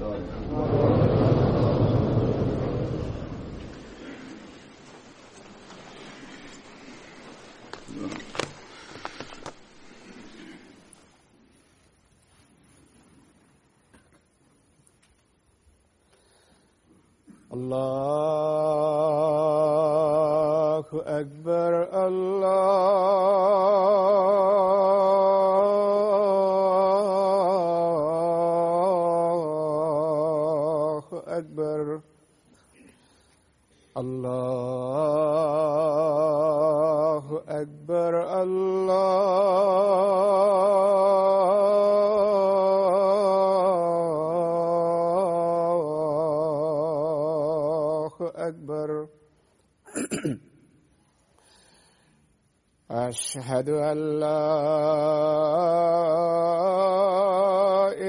الله أكبر الله أكبر الله أكبر أكبر. أشهد أن لا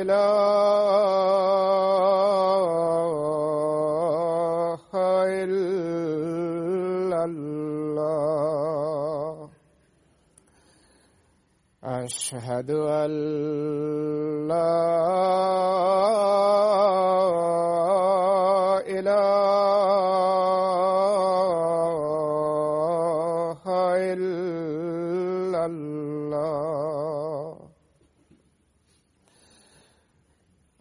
إله إلا الله. أشهد أن لا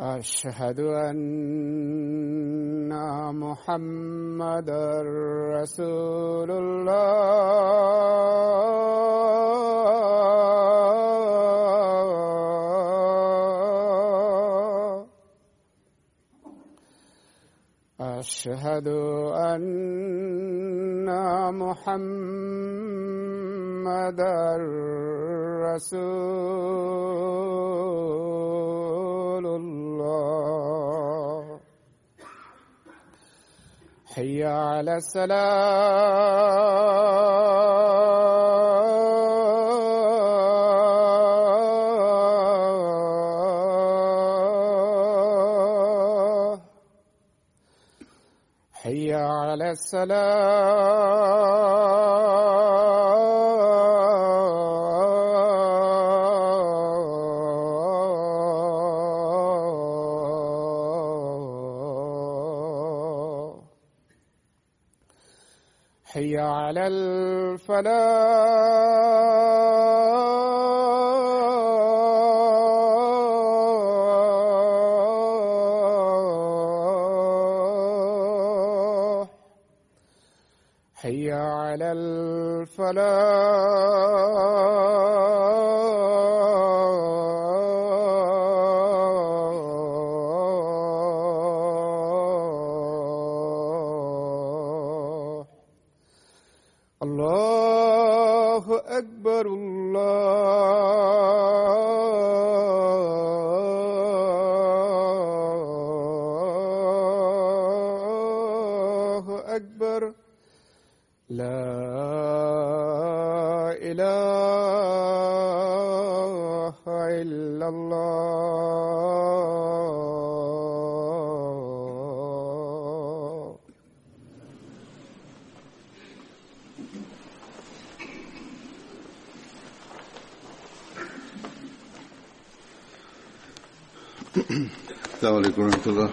أشهد أن محمدًا رسول الله. أشهد أن محمدًا رسول الله. حي على الصلاة. حي على الصلاة. حي على الفلاح. حي على الفلاح. الله أكبر الله أكبر. لا إله إلا الله. السلام عليكم ورحمة الله.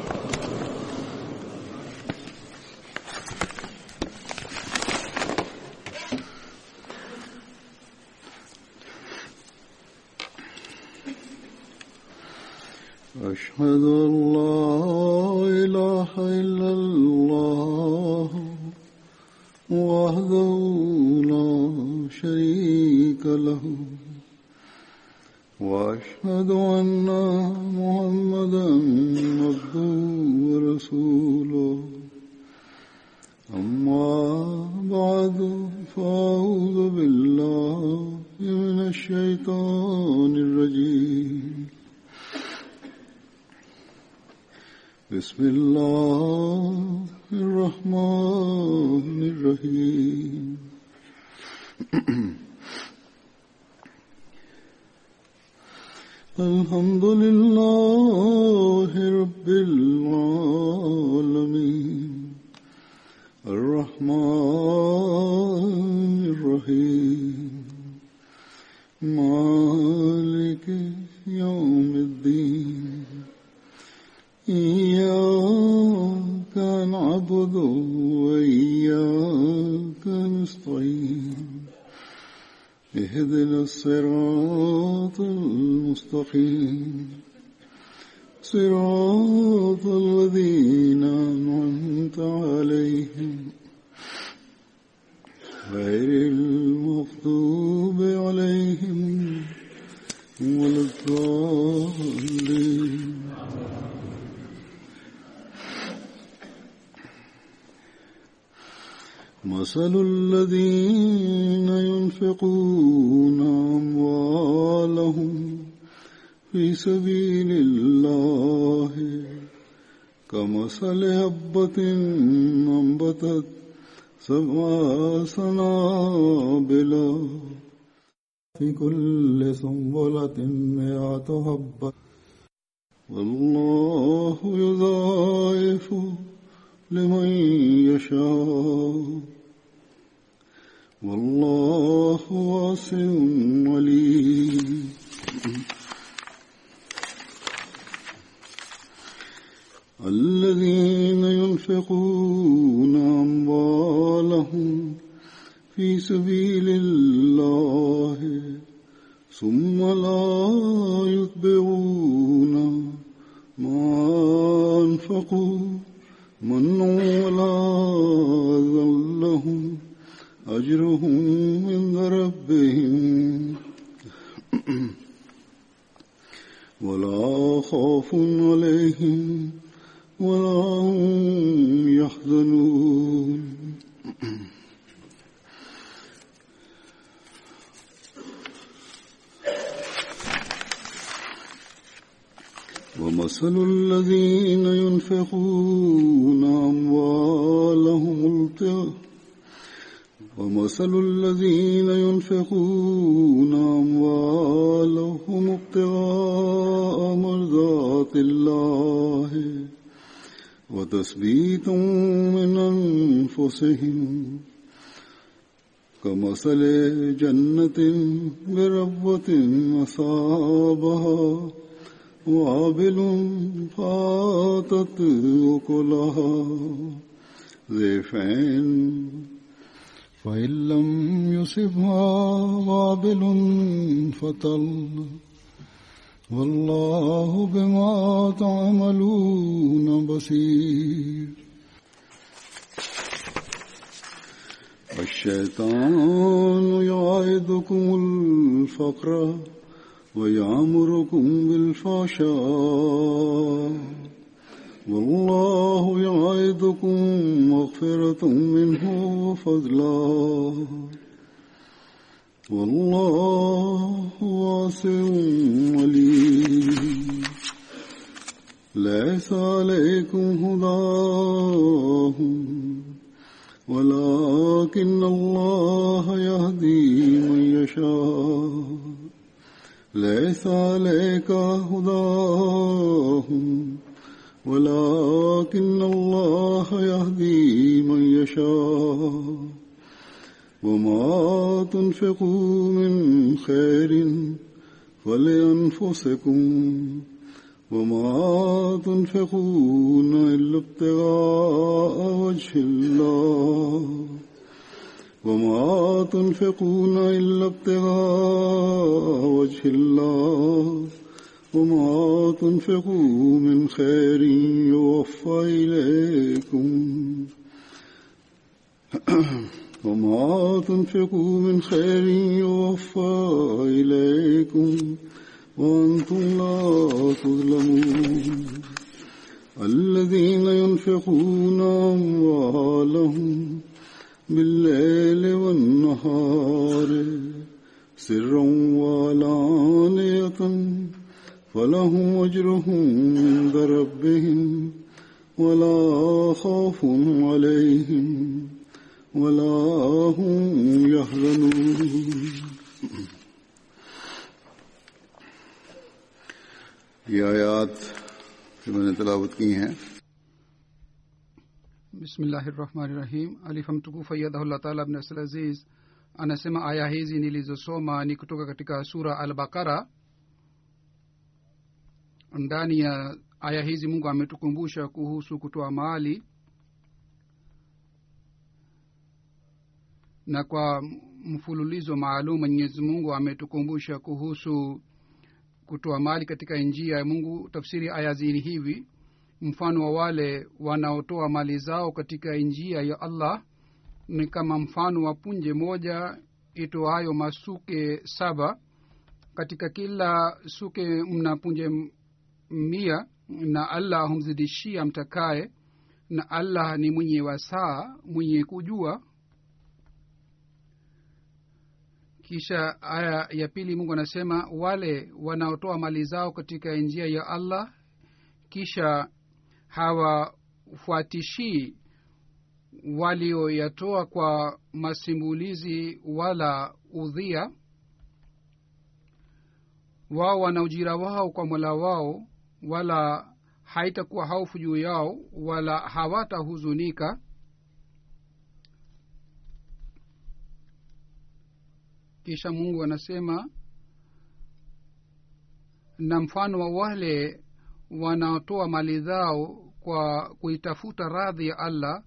أشهد أن لا إله إلا الله وحده لا شريك له وأشهد أن محمدًا عبده ورسوله. أما بعد فأعوذ بالله من الشيطان الرجيم. بسم الله الرحمن الرحيم. الحمد لله رب العالمين الرحمن الرحيم مالك يوم الدين. الصراط المستقيم صراط الذين أنعمت عليهم غير المغضوب عليهم ولا الضالين. مثل الذين ينفقون أموالهم في سبيل الله كمثل حبة أنبتت 7 سنابل في كل سنبلة 100 حبة والله يضاعف لمن يشاء والله واسع عليم. الذين ينفقون أموالهم في سبيل الله ثم لا يتبعون ما أنفقوا منا ولا أذى لهم أجرهم عند ربهم ولا خوف عليهم ولا هم يحزنون. ومثل الذين ينفقون أموالهم ابتغاء مرضات الله وتثبيتا من أنفسهم كمثل جنة بربوة أصابها وابل فآتت أكلها ضعفين فإن لم يصبها وابل فطل والله بما تعملون بصير. الشيطان يعدكم الفقر ويأمركم بالفحشاء والله يعدكم مغفرة منه وفضلا والله واسع عليم. ليس عليكم هداهم ولكن الله يهدي من يشاء. ليس عليك هداهم ولكن الله يهدي من يشاء. وما تنفقوا من خير فلأنفسكم وما تنفقون إلا ابتغاء وجه الله وما تنفقون إلا ابتغاء وجه الله وما تنفقوا من خير يوفى إليكم وما تنفقوا من خير يوفى إليكم وأنتم لا تظلمون. الذين ينفقون أموالهم بالليل والنهار سرا وعلانية فلهم أجرهم عند ربهم ولا خوف عليهم ولا هم يحزنون. ये आयात जो मैंने तिलावत की हैं Bismillahirrahmanirrahim. Alifa mtukufu ayyadahullah ta'ala ibn Abdul Aziz anasema aya hizi nilizosoma ni kutoka katika sura Al-Baqara. Ndani ya aya hizi Mungu ametukumbusha kuhusu kutoa mali, na kwa mfululizo maalum Mwenyezi Mungu ametukumbusha kuhusu kutoa mali katika njia ya Mungu. Tafsiri aya hizi hivi: mfano wa wale wanaotoa mali zao katika njia ya Allah ni kama mfano wa punje moja itoayo masuke 7. Katika kila suke mna punje 100, na Allah humzidishia mtakaye, na Allah ni mwenye wasaa, mwenye kujua. Kisha aya ya pili Mungu anasema wale wanaotoa mali zao katika njia ya Allah kisha hawafuatishi walioyatoa kwa masimbulizi wala udhia, wao wana ujira wao kwa Mola wao, wala haitakuwa hofu juu yao, wala hawatahuzunika. Kisha Mungu anasema na mfano wa wale wanaotoa mali zao kwa kuitafuta radhi ya Allah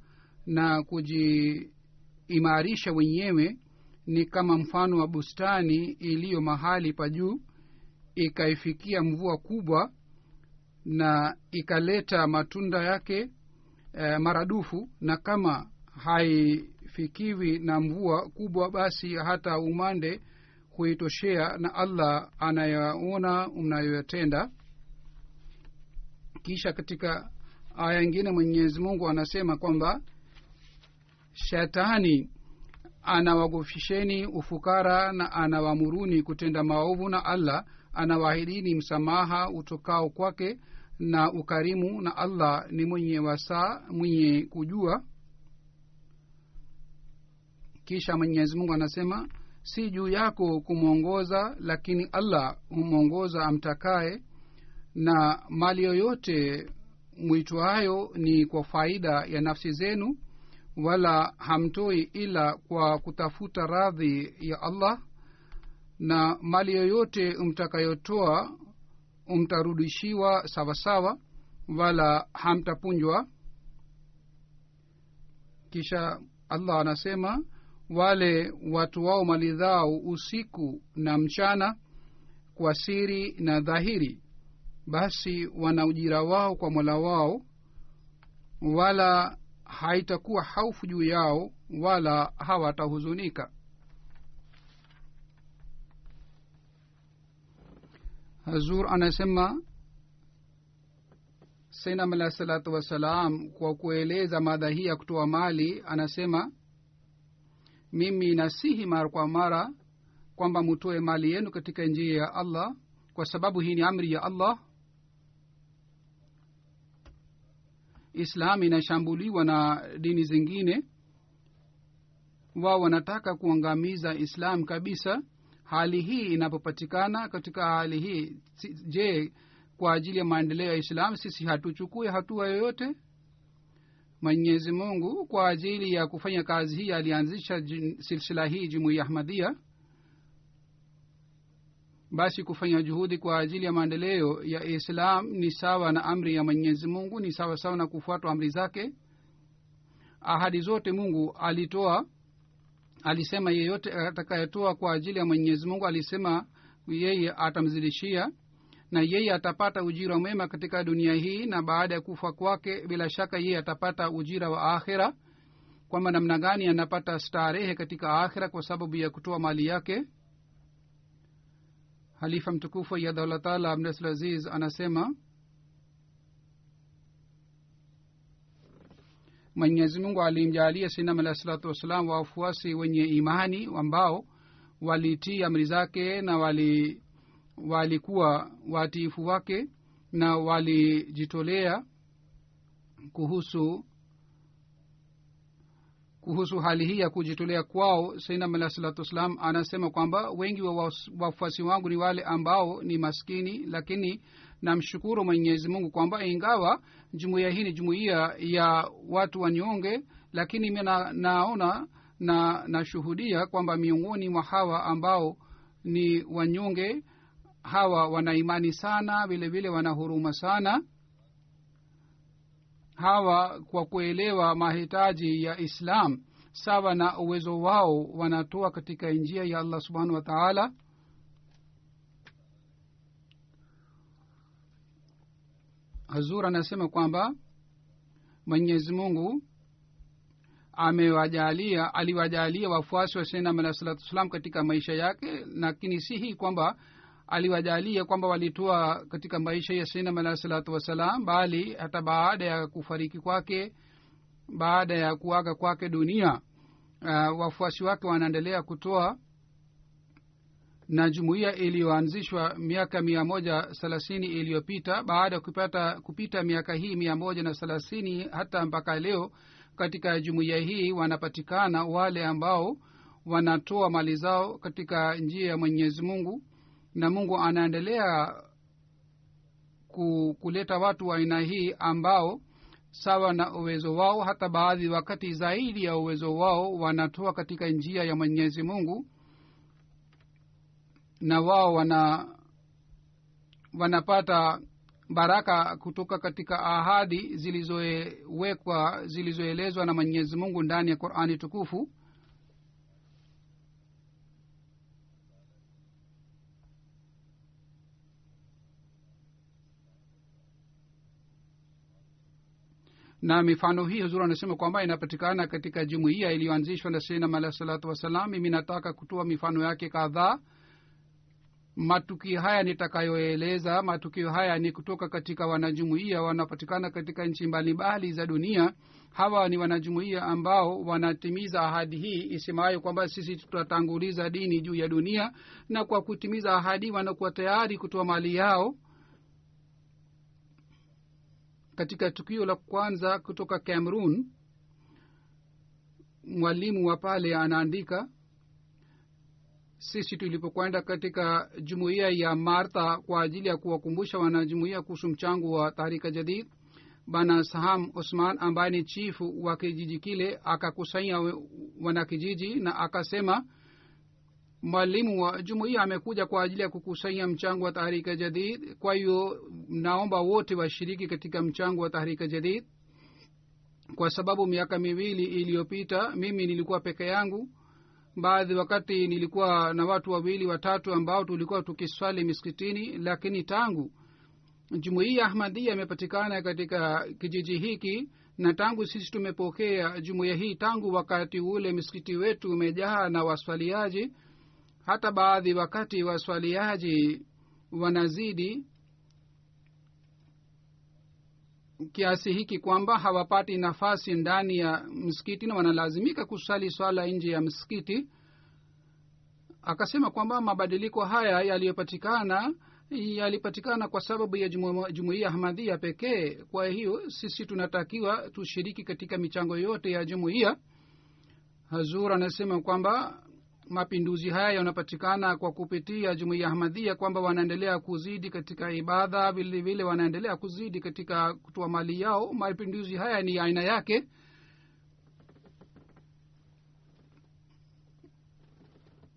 na kujiimarisha wenyewe ni kama mfano wa bustani iliyo mahali pa juu, ikaifikia mvua kubwa na ikaleta matunda yake maradufu, na kama haifikiwi na mvua kubwa basi hata umande huitoshea, na Allah anayaona mnayoyatenda. Kisha katika aya nyingine Mwenyezi Mungu anasema kwamba shetani anawagofisheni ufukara na anawamuruni kutenda maovu, na Allah anawaahidini msamaha utokao kwake na ukarimu, na Allah ni mwenye wasaa, mwenye kujua. Kisha Mwenyezi Mungu anasema si juu yako kumwongoza, lakini Allah humwongoza amtakaye, na mali yoyote mwitwayo ni kwa faida ya nafsi zenu, wala hamtoi ila kwa kutafuta radhi ya Allah, na mali yoyote mtakayotoa mtarudishiwa sawasawa, wala hamtapunjwa. Kisha Allah anasema wale watu wao mali zao usiku na mchana kwa siri na dhahiri, basi wana ujira wao kwa Mola wao, wala haitakuwa hofu juu yao, wala hawatahuzunika. Hazur anasema Sayyidina alayhi salatu wasalam kwa kueleza mada hii ya kutoa mali anasema, mimi nasihi mara kwa mara kwamba mtoe mali yenu katika njia ya Allah, kwa sababu hii ni amri ya Allah. Islam inashambuliwa na dini zingine, wao wanataka kuangamiza Islam kabisa. Hali hii inapopatikana katika hali hii, je, kwa ajili ya maendeleo ya Islam sisi hatuchukue hatua yoyote? Mwenyezi Mungu kwa ajili ya kufanya kazi hii alianzisha silsila hii Jumuiya Ahmadiyya. Basi kufanya juhudi kwa ajili ya maendeleo ya Islam ni sawa na amri ya Mwenyezi Mungu, ni sawa sawa na kufuata amri zake. Ahadi zote Mungu alitoa, alisema yeyote atakayetoa kwa ajili ya Mwenyezi Mungu, alisema yeye atamzidishia, na yeye atapata ujira mwema katika dunia hii, na baada ya kufa kwake bila shaka yeye atapata ujira wa akhira. Kwamba namna gani anapata starehe katika akhira kwa sababu ya kutoa mali yake. Halifa mtukufu ya Dawla Taala Abdul Aziz anasema Mwenyezi Mungu alimjalia Sayyidina alayhi salatu wasalam wafuasi wenye imani ambao walitii amri zake na walikuwa watiifu wake na walijitolea kuhusu hali hii ya kujitolea kwao. Sayyidina alayhi salatu wasalam anasema kwamba wengi wa wafuasi wangu ni wale ambao ni maskini, lakini namshukuru Mwenyezi Mungu kwamba ingawa jumuiya hii ni jumuiya ya watu wanyonge, lakini mimi naona na nashuhudia kwamba miongoni mwa hawa ambao ni wanyonge, hawa wana imani sana, vile vile wana huruma sana. Hawa kwa kuelewa mahitaji ya Islam sawa na uwezo wao wanatoa katika njia ya Allah subhanahu wa ta'ala. Hazur anasema kwamba Mwenyezi Mungu aliwajalia wafuasi wa Sayyidina Muhammad sallallahu alaihi wasallam katika maisha yake, lakini si hii kwamba aliwajalia kwamba walitoa katika maisha ya Sayyidina Muhammad sallallahu alaihi wasallam, bali hata baada ya kufariki kwake, baada ya kuaga kwake dunia, wafuasi wake wanaendelea kutoa. Na jumuiya iliyoanzishwa miaka 130 iliyopita, baada ya kupita miaka hii 130 hata mpaka leo, katika jumuiya hii wanapatikana wale ambao wanatoa mali zao katika njia ya Mwenyezi Mungu, na Mungu anaendelea kuleta watu wa aina hii ambao sawa na uwezo wao, hata baadhi wakati zaidi ya uwezo wao, wanatoa katika njia ya Mwenyezi Mungu, na wao wanapata baraka kutoka katika ahadi zilizoelezwa na Mwenyezi Mungu ndani ya Qur'ani tukufu. Na mifano hii Huzur anasema kwamba inapatikana katika jumuiya iliyoanzishwa na Sayyidina Muhammad sallallahu alaihi wasallam. Mimi nataka kutoa mifano yake kadhaa. Matukio haya nitakayoeleza, matukio haya ni kutoka katika wanajumuiya wanapatikana katika nchi mbalimbali za dunia. Hawa ni wanajumuiya ambao wanatimiza ahadi hii isemayo kwamba sisi tutatanguliza dini juu ya dunia, na kwa kutimiza ahadi wanakuwa tayari kutoa mali yao. Katika tukio la kwanza kutoka Cameroon, mwalimu wa pale anaandika, sisi tulipokwenda katika jumuiya ya Martha kwa ajili ya kuwakumbusha wanajumuiya kuhusu mchango wa Tahrika Jadid, Bana Saham Osman ambaye ni chifu wa kijiji kile akakusanya wanakijiji na akasema, mwalimu wa jumuiya amekuja kwa ajili ya kukusanya mchango wa Tahrika Jadid, kwa hiyo naomba wote washiriki katika mchango wa Tahrika Jadid. Kwa sababu miaka 2 iliyopita mimi nilikuwa peke yangu, baadhi wakati nilikuwa na watu 2 watatu ambao tulikuwa tukiswali misikitini, lakini tangu jumuiya Ahmadiyya imepatikana katika kijiji hiki na tangu sisi tumepokea jumuiya hii, tangu wakati ule misikiti wetu umejaa na waswaliaji. Hata baadhi wakati waswaliaji wanazidi kiasi hiki kwamba hawapati nafasi ndani ya msikiti na wanalazimika kusali swala nje ya msikiti. Akasema kwamba mabadiliko haya yalipatikana kwa sababu ya jumuiya Ahmadiyya pekee. Kwa hiyo sisi tunatakiwa tushiriki katika michango yote ya jumuiya. Hazur anasema kwamba mapinduzi haya yanapatikana kwa kupitia jumuiya Ahmadiyya, kwamba wanaendelea kuzidi katika ibada, vile vile wanaendelea kuzidi katika kutoa mali yao. Mapinduzi haya ni aina yake.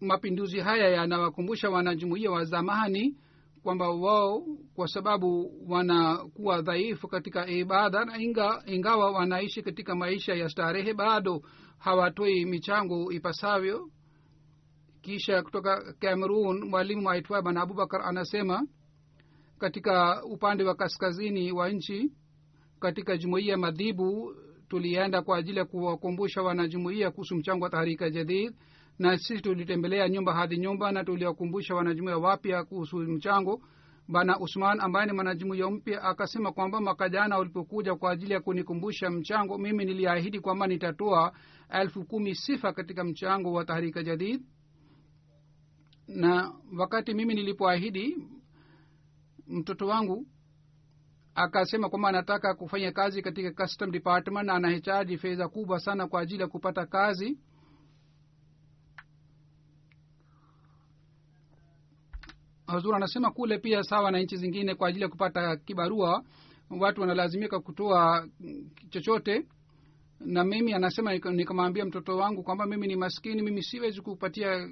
Mapinduzi haya yanawakumbusha wanajumuiya wa zamani kwamba wao kwa sababu wanakuwa dhaifu katika ibada, na ingawa wanaishi katika maisha ya starehe, bado hawatoi michango ipasavyo. Kisha kutoka Cameroon, mwalimu aitwa Bana Abubakar anasema, katika upande wa kaskazini wa nchi katika jumuiya Madhibu tulienda kwa ajili ya kuwakumbusha wanajumuiya kuhusu mchango wa Tahrika Jadid, na sisi tulitembelea nyumba hadi nyumba na tuliwakumbusha wanajumuiya wapya kuhusu mchango. Bana Usman ambaye ni mwanajumuiya mpya akasema kwamba mwaka jana ulipokuja kwa ajili ya kunikumbusha mchango, mimi niliahidi kwamba nitatoa 10,000 sifa katika mchango wa Tahrika Jadid. Na wakati mimi nilipoahidi, mtoto wangu akasema kwamba anataka kufanya kazi katika custom department na anahitaji fedha kubwa sana kwa ajili ya kupata kazi. Hazur anasema kule pia sawa na nchi zingine, kwa ajili ya kupata kibarua watu wanalazimika kutoa chochote. Na mimi anasema nikamwambia mtoto wangu kwamba mimi ni maskini, mimi siwezi kupatia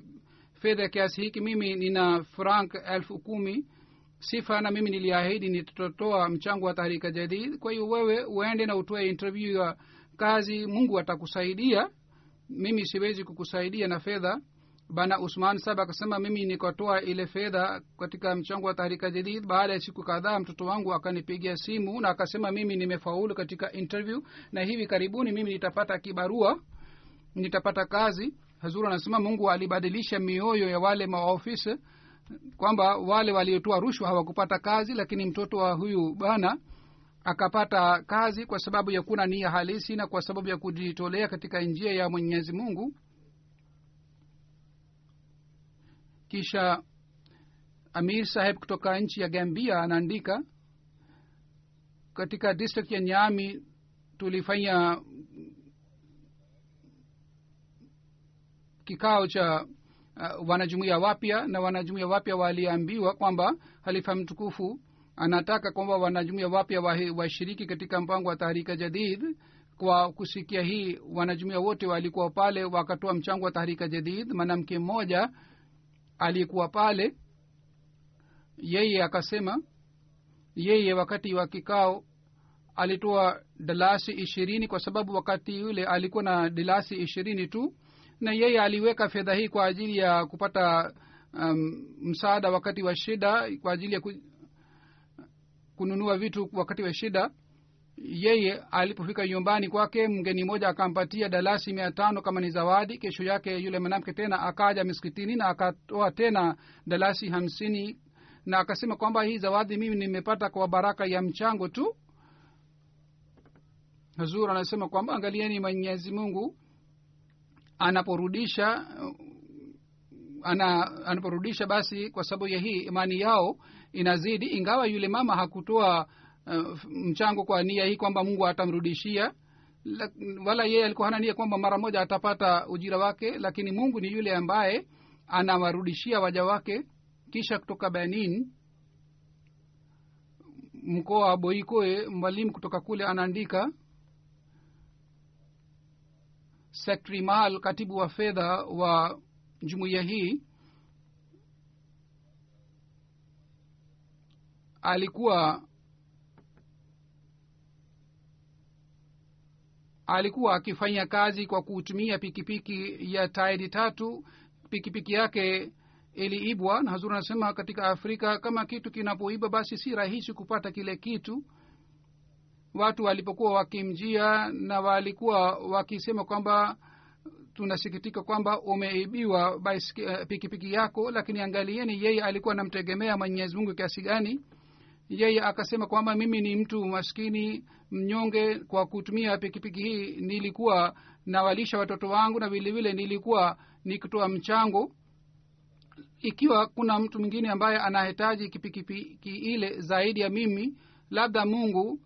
fedha kiasi hiki, mimi nina franc 10,000 sifa, na mimi niliahidi nitatoa mchango wa Tahrika Jadid. Kwa hiyo wewe uende na utoe interview ya kazi, Mungu atakusaidia. mimi siwezi kukusaidia na fedha. Bana Usman Sahab akasema mimi nikatoa ile fedha katika mchango wa Tahrika Jadid. Baada ya siku kadhaa mtoto wangu akanipigia simu na akasema mimi nimefaulu katika interview na hivi karibuni mimi nitapata kibarua, nitapata kazi. Hazur anasema Mungu alibadilisha mioyo ya wale maofisa, kwamba wale waliotoa rushwa hawakupata kazi, lakini mtoto wa huyu bana akapata kazi kwa sababu ya kuna nia halisi na kwa sababu ya kujitolea katika njia ya Mwenyezi Mungu. Kisha Amir Saheb kutoka nchi ya Gambia anaandika, katika district ya Nyami tulifanya kikao cha wanajumuiya wapya, na wanajumuiya wapya waliambiwa kwamba halifa mtukufu anataka kwamba wanajumuiya wapya washiriki katika mpango wa Tahrika Jadid. Kwa kusikia hii wanajumuiya wote walikuwa pale wakatoa mchango wa Tahrika Jadid. Mwanamke mmoja alikuwa pale, yeye akasema yeye wakati wa kikao alitoa dalasi 20 kwa sababu wakati yule alikuwa na dalasi 20 tu, na yeye aliweka fedha hii kwa ajili ya kupata msaada wakati wa shida, kwa ajili ya kununua vitu wakati wa shida. Yeye alipofika nyumbani kwake mgeni mmoja akampatia dalasi 500 kama ni zawadi. Kesho yake yule mwanamke tena akaja msikitini na akatoa tena dalasi 50 na akasema kwamba hii zawadi mimi nimepata kwa baraka ya mchango tu. Hazur anasema kwamba angalieni Mwenyezi Mungu anaporudisha basi kwa sababu ya hii imani yao inazidi, ingawa yule mama hakutoa mchango kwa nia hii kwamba Mungu atamrudishia, wala yeye alikuwa hana nia kwamba mara moja atapata ujira wake, lakini Mungu ni yule ambaye anawarudishia waja wake. Kisha kutoka Benin mkoa wa Boikoe, mwalimu kutoka kule anaandika, Secretary Mahal, katibu wa fedha wa jumuiya hii, alikuwa akifanya kazi kwa kutumia pikipiki ya tairi 3. Pikipiki yake iliibwa, na Hazur anasema katika Afrika kama kitu kinapoiba basi si rahisi kupata kile kitu. Watu walipokuwa wakimjia na walikuwa wakisema kwamba tunasikitika kwamba umeibiwa pikipiki yako, lakini angalieni yeye alikuwa anamtegemea Mwenyezi Mungu kiasi gani. Yeye akasema kwamba mimi ni mtu maskini mnyonge, kwa kutumia pikipiki hii nilikuwa nawalisha watoto wangu na vile vile nilikuwa nikitoa mchango. Ikiwa kuna mtu mwingine ambaye anahitaji pikipiki ile zaidi ya mimi, labda Mungu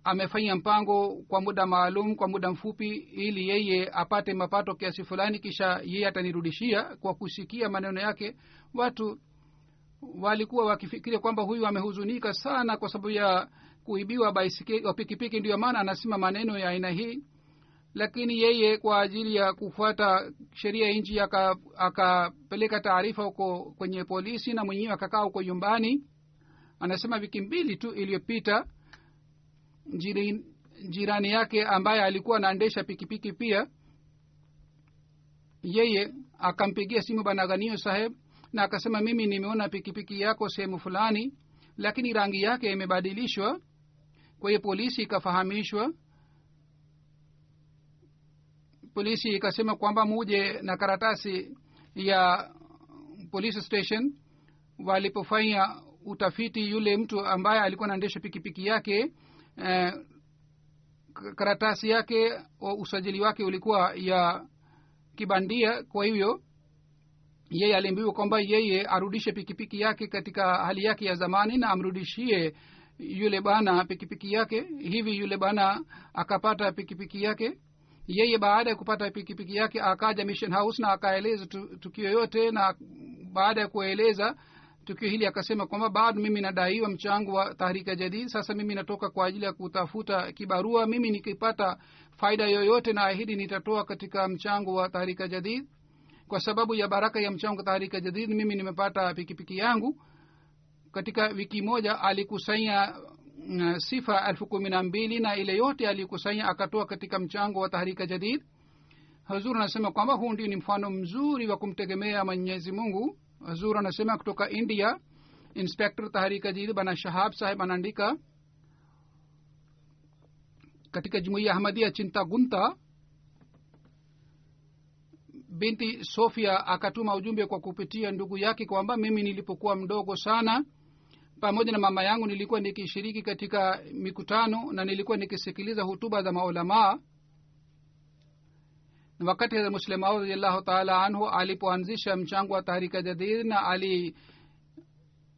amefanya mpango kwa muda maalum, kwa muda mfupi, ili yeye apate mapato kiasi fulani, kisha yeye atanirudishia. Kwa kusikia maneno yake watu walikuwa wakifikiria kwamba huyu amehuzunika sana kwa sababu ya kuibiwa pikipiki, ndio maana anasema maneno ya aina hii. Lakini yeye kwa ajili ya kufuata sheria ya nchi akapeleka taarifa huko kwenye polisi na mwenyewe akakaa huko nyumbani. Anasema wiki 2 tu iliyopita jirani yake ambaye alikuwa anaendesha pikipiki pia, yeye akampigia simu Bana Ghanio Saheb na akasema mimi nimeona pikipiki yako sehemu fulani, lakini rangi yake imebadilishwa. Kwa hiyo polisi ikafahamishwa. Polisi ikasema kwamba muje na karatasi ya police station. Walipofanya utafiti, yule mtu ambaye alikuwa anaendesha pikipiki yake, karatasi yake usajili wake ulikuwa ya kibandia. Kwa hivyo yeye aliambiwa kwamba yeye arudishe pikipiki yake katika hali yake ya zamani na amrudishie yule bana pikipiki yake. Hivi yule bana akapata pikipiki yake. Yeye baada ya kupata pikipiki yake akaja Mission House na akaeleza tukio yote, na baada ya kueleza tukio hili akasema kwamba bado mimi nadaiwa mchango wa Tahrika Jadid. Sasa mimi natoka kwa ajili ya kutafuta kibarua. Mimi nikipata faida yoyote na ahidi nitatoa katika mchango wa Tahrika Jadid. Kwa sababu ya baraka ya mchango wa Tahrika Jadid mimi nimepata pikipiki yangu. Katika wiki moja alikusanya sifa 12,000 na ile yote alikusanya akatoa katika mchango wa Tahrika Jadid. Hazur anasema kwamba huu ndio ni mfano mzuri wa kumtegemea Mwenyezi Mungu. Hazur anasema kutoka India, Inspector Tahrika Jadid bana Shahab sahib anaandika, katika jumuiya Ahmadiyya Chintagunta binti Sofia akatuma ujumbe kwa kupitia ndugu yake kwamba mimi nilipokuwa mdogo sana, pamoja na mama yangu nilikuwa nikishiriki katika mikutano na nilikuwa nikisikiliza hutuba za maulamaa. Wakati ya Muslim Maud radhiyallahu ta'ala anhu alipoanzisha mchango wa Tahrika Jadid na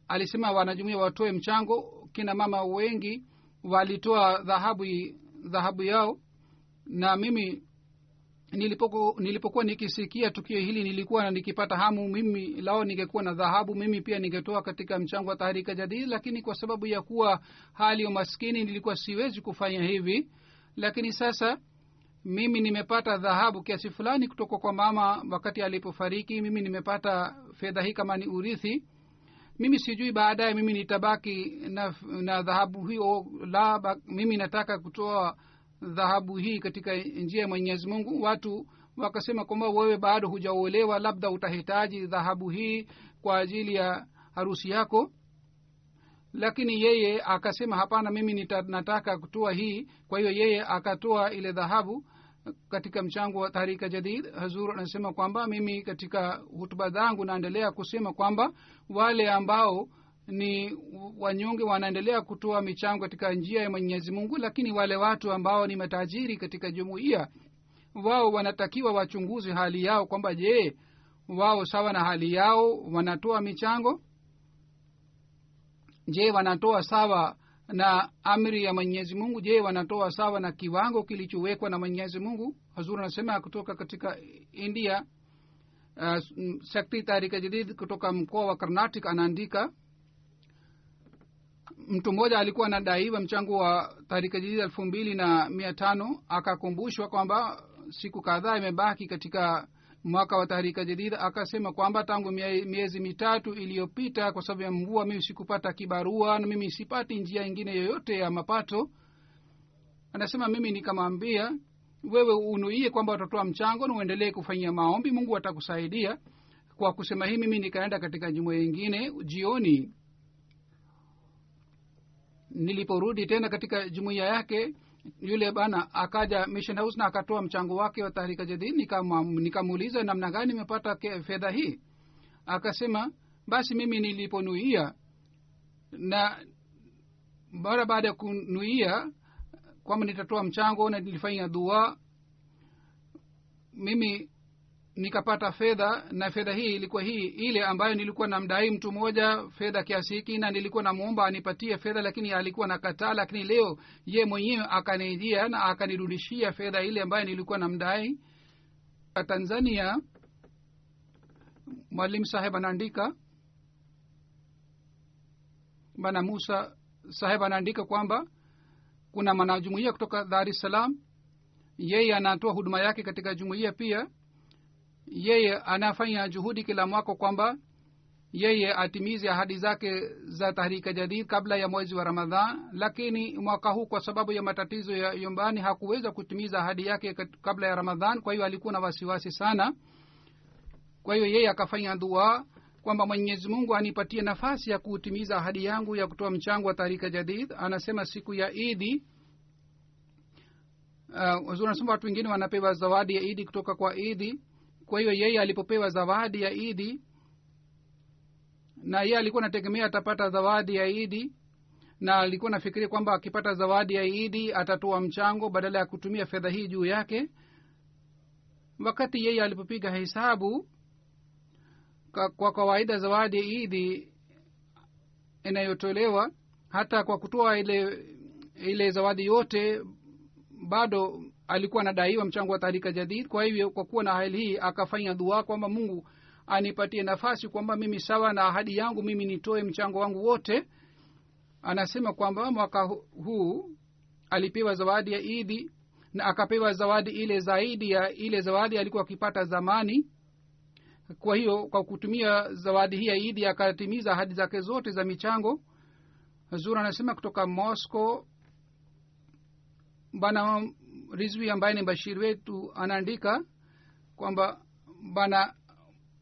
alisema wanajumuiya watoe mchango, kina mama wengi walitoa dhahabu yao, na mimi nilipokuwa nikisikia tukio hili nilikuwa nikipata hamu, mimi lao ningekuwa na dhahabu, mimi pia ningetoa katika mchango wa Tahrika Jadid, lakini kwa sababu ya kuwa hali ya maskini nilikuwa siwezi kufanya hivi. Lakini sasa mimi nimepata dhahabu kiasi fulani kutoka kwa mama wakati alipofariki. Mimi nimepata fedha hii kama ni urithi. Mimi sijui baadaye mimi nitabaki na dhahabu hiyo la, mimi nataka kutoa dhahabu hii katika njia ya Mwenyezi Mungu. Watu wakasema kwamba wewe bado hujaolewa, labda utahitaji dhahabu hii kwa ajili ya harusi yako. Lakini yeye akasema hapana, mimi nataka kutoa hii. Kwa hiyo yeye akatoa ile dhahabu katika mchango wa Tahrika Jadid. Hazur anasema kwamba mimi katika hutuba zangu naendelea kusema kwamba wale ambao ni wanyonge wanaendelea kutoa michango katika njia ya Mwenyezi Mungu, lakini wale watu ambao ni matajiri katika jumuiya, wao wanatakiwa wachunguze hali yao kwamba je, wao sawa na hali yao wanatoa michango? Je, wanatoa sawa na amri ya Mwenyezi Mungu? Je, wanatoa sawa na kiwango kilichowekwa na Mwenyezi Mungu? Hazur anasema kutoka katika India, Sekretari Tahrika Jadid kutoka mkoa wa Karnataka anaandika, mtu mmoja alikuwa anadaiwa mchango wa Tahrika Jadid 2500. Akakumbushwa kwamba siku kadhaa imebaki katika mwaka wa Tahrika Jadid. Akasema kwamba tangu miezi mitatu iliyopita, kwa sababu ya mvua, mimi sikupata kibarua na mimi sipati njia nyingine yoyote ya mapato. Anasema mimi nikamwambia, wewe unuie kwamba utatoa mchango na uendelee kufanyia maombi, Mungu atakusaidia. Kwa kusema hii mimi nikaenda katika jumuiya nyingine. Jioni niliporudi tena katika jumuiya yake, yule bana akaja Mission House na akatoa mchango wake wa Tahrika Jadid. Nikamuuliza namna gani nimepata fedha hii? Akasema basi mimi niliponuia, na mara baada ya kunuia kwamba nitatoa mchango na nilifanya dua, mimi nikapata fedha. Na fedha hii ilikuwa hii ile ambayo nilikuwa namdai mtu mmoja fedha kiasi hiki, na nilikuwa namuomba anipatie fedha, lakini alikuwa nakataa. Lakini leo ye mwenyewe akanijia na akanirudishia fedha ile ambayo nilikuwa namdai. Tanzania, Mwalimu saheb anaandika, bana Musa saheb anaandika kwamba kuna mwanajumuiya kutoka Dar es Salaam, yeye anatoa huduma yake katika jumuiya pia. Yeye anafanya juhudi kila mwaka kwamba yeye atimize ahadi zake za Tahrika Jadid kabla ya mwezi wa Ramadhan, lakini mwaka huu kwa sababu ya matatizo ya nyumbani hakuweza kutimiza ahadi yake kabla ya Ramadhan. Kwa hiyo alikuwa na wasiwasi sana. Kwa hiyo yeye akafanya dua kwamba Mwenyezi Mungu anipatie nafasi ya kutimiza ahadi yangu ya kutoa mchango wa Tahrika Jadid. Anasema siku ya Idi, anasema watu wengine wanapewa zawadi ya Idi kutoka kwa Idi. Kwa hiyo yeye alipopewa zawadi ya Idi, na yeye alikuwa anategemea atapata zawadi ya Idi, na alikuwa nafikiria kwamba akipata zawadi ya Idi atatoa mchango badala ya kutumia fedha hii juu yake. Wakati yeye alipopiga hesabu, kwa kawaida zawadi ya Idi inayotolewa, hata kwa kutoa ile zawadi yote bado alikuwa anadaiwa mchango wa Tahrika Jadid. Kwa hivyo kwa kuwa na hali hii akafanya dua kwamba Mungu anipatie nafasi kwamba mimi sawa na ahadi yangu mimi nitoe mchango wangu wote. Anasema kwamba mwaka huu alipewa zawadi ya Idi, na akapewa zawadi ile zaidi ya ile zawadi alikuwa akipata zamani. Kwa hiyo kwa kutumia zawadi hii ya Idi akatimiza ahadi zake zote za michango. Hazur anasema kutoka Moscow, bana Rizwi ambaye ni bashiri wetu anaandika, kwamba bana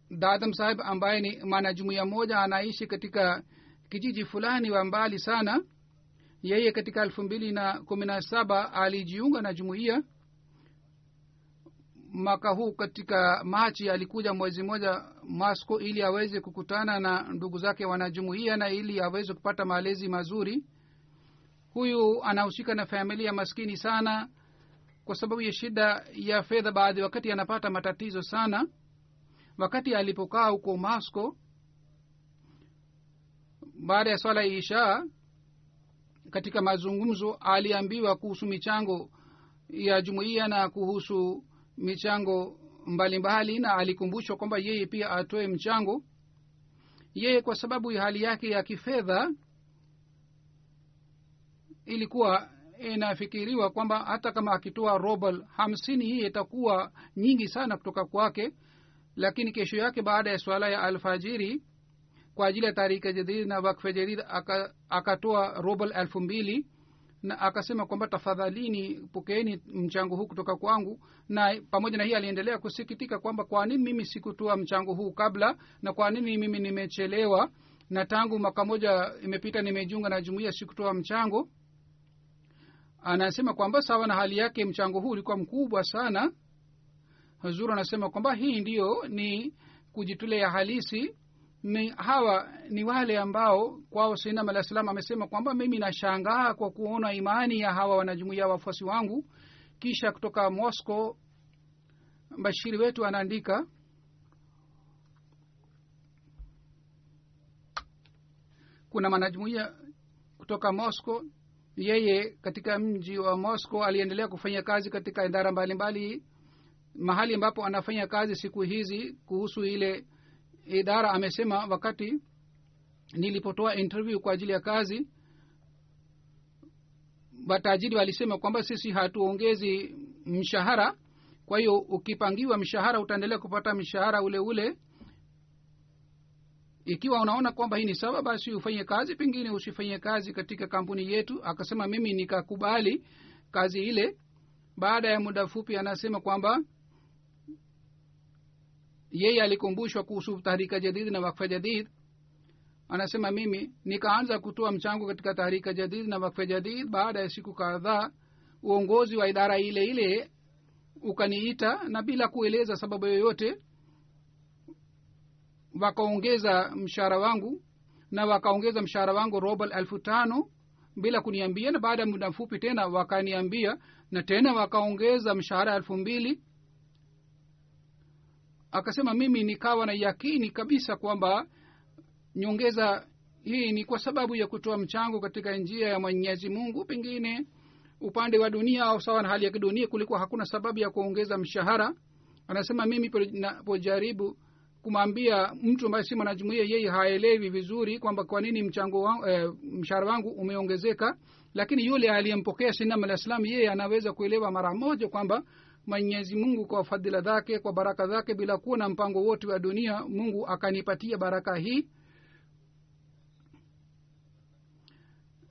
dadam saheb ambaye ni mwanajumuiya moja anaishi katika kijiji fulani wa mbali sana. Yeye katika 2017 alijiunga na jumuiya. Mwaka huu katika Machi alikuja mwezi moja Moscow ili aweze kukutana na ndugu zake wanajumuiya na ili aweze kupata malezi mazuri. Huyu anahusika na familia maskini sana. Kwa sababu ya shida ya fedha baadhi wakati anapata matatizo sana. Wakati alipokaa huko Moscow, baada ya swala ya Isha, katika mazungumzo aliambiwa kuhusu michango ya jumuiya na kuhusu michango mbalimbali, na alikumbushwa kwamba yeye pia atoe mchango. Yeye kwa sababu ya hali yake ya kifedha ilikuwa inafikiriwa kwamba hata kama akitoa rubel 50 hii itakuwa nyingi sana kutoka kwake. Lakini kesho yake baada ya swala ya alfajiri kwa ajili ya tarika jadid na wakfa jadid akatoa rubel 2000 na akasema kwamba tafadhalini pokeeni mchango huu kutoka kwangu. Na pamoja na hii aliendelea kusikitika kwamba kwa nini mimi sikutoa mchango huu kabla, na kwa nini mimi nimechelewa, na tangu mwaka moja imepita nimejiunga na jumuiya sikutoa mchango. Anasema kwamba sawa na hali yake mchango huu ulikuwa mkubwa sana. Huzuru anasema kwamba hii ndiyo ni kujitolea halisi. Hawa ni wale ambao kwao Sayyidina Alayhi Salam amesema kwamba mimi nashangaa kwa kuona imani ya hawa wanajumuiya wafuasi wangu. Kisha kutoka Moscow Bashiri wetu anaandika, kuna wanajumuiya kutoka Moscow. Yeye katika mji wa Moscow aliendelea kufanya kazi katika idara mbalimbali. Mahali ambapo anafanya kazi siku hizi kuhusu ile idara, amesema wakati nilipotoa interview kwa ajili ya kazi, watajiri walisema kwamba sisi hatuongezi mshahara, kwa hiyo ukipangiwa mshahara utaendelea kupata mshahara ule ule. Ikiwa unaona kwamba hii ni sawa, basi ufanye kazi, pengine usifanye kazi katika kampuni yetu. Akasema mimi nikakubali kazi ile. Baada ya muda fupi anasema kwamba yeye alikumbushwa kuhusu tahrika jadid na wakfa jadid. Anasema mimi nikaanza kutoa mchango katika tahrika jadid na wakfa jadid. Baada ya siku kadhaa uongozi wa idara ile ile ukaniita, na bila kueleza sababu yoyote wakaongeza mshahara wangu, na wakaongeza mshahara wangu rubel 1500 bila kuniambia. Na baada ya muda mfupi tena wakaniambia, na tena wakaongeza mshahara 2000. Akasema mimi nikawa na yakini kabisa kwamba nyongeza hii ni kwa sababu ya kutoa mchango katika njia ya Mwenyezi Mungu. Pengine upande wa dunia au sawa na hali ya kidunia kulikuwa hakuna sababu ya kuongeza mshahara. Anasema mimi napojaribu kumwambia mtu ambaye si mwanajumuiya, yeye haelewi vizuri kwamba kwa nini mshahara wangu umeongezeka. Lakini yule aliyempokea Sayyidina Alayhi Salam, yeye anaweza kuelewa mara moja kwamba Mwenyezi Mungu kwa fadhila zake, kwa baraka zake, bila kuwa na mpango wote wa dunia, Mungu akanipatia baraka hii.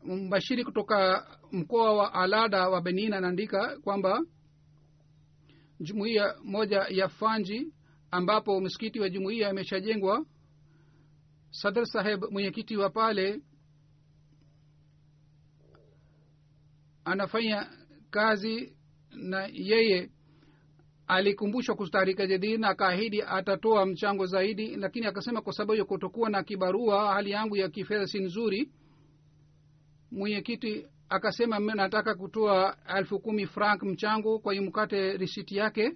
Mbashiri kutoka mkoa wa Alada wa Benin anaandika kwamba jumuiya moja ya Fanji ambapo msikiti wa jumuiya imeshajengwa, Sadr Saheb mwenyekiti wa pale anafanya kazi, na yeye alikumbushwa kustaarika jadid na akaahidi atatoa mchango zaidi. Lakini akasema kwa sababu ya kutokuwa na kibarua, hali yangu ya kifedha si nzuri. Mwenyekiti akasema mimi nataka kutoa 10,000 franc mchango, kwa hiyo mkate risiti yake.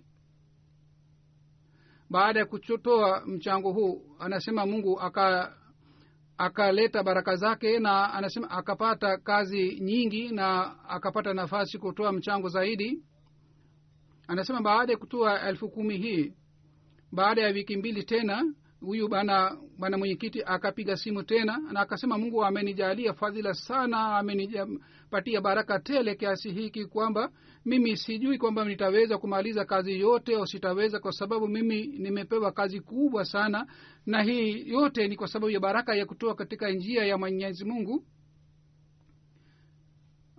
Baada ya kutoa mchango huu, anasema Mungu akaleta baraka zake, na anasema akapata kazi nyingi na akapata nafasi kutoa mchango zaidi. Anasema baada ya kutoa 10,000 hii, baada ya wiki 2 tena huyu bana mwenyekiti akapiga simu tena na akasema Mungu amenijalia fadhila sana, amenipatia baraka tele kiasi hiki kwamba mimi sijui kwamba nitaweza kumaliza kazi yote au sitaweza, kwa sababu mimi nimepewa kazi kubwa sana, na hii yote ni kwa sababu ya baraka ya kutoa katika njia ya Mwenyezi Mungu.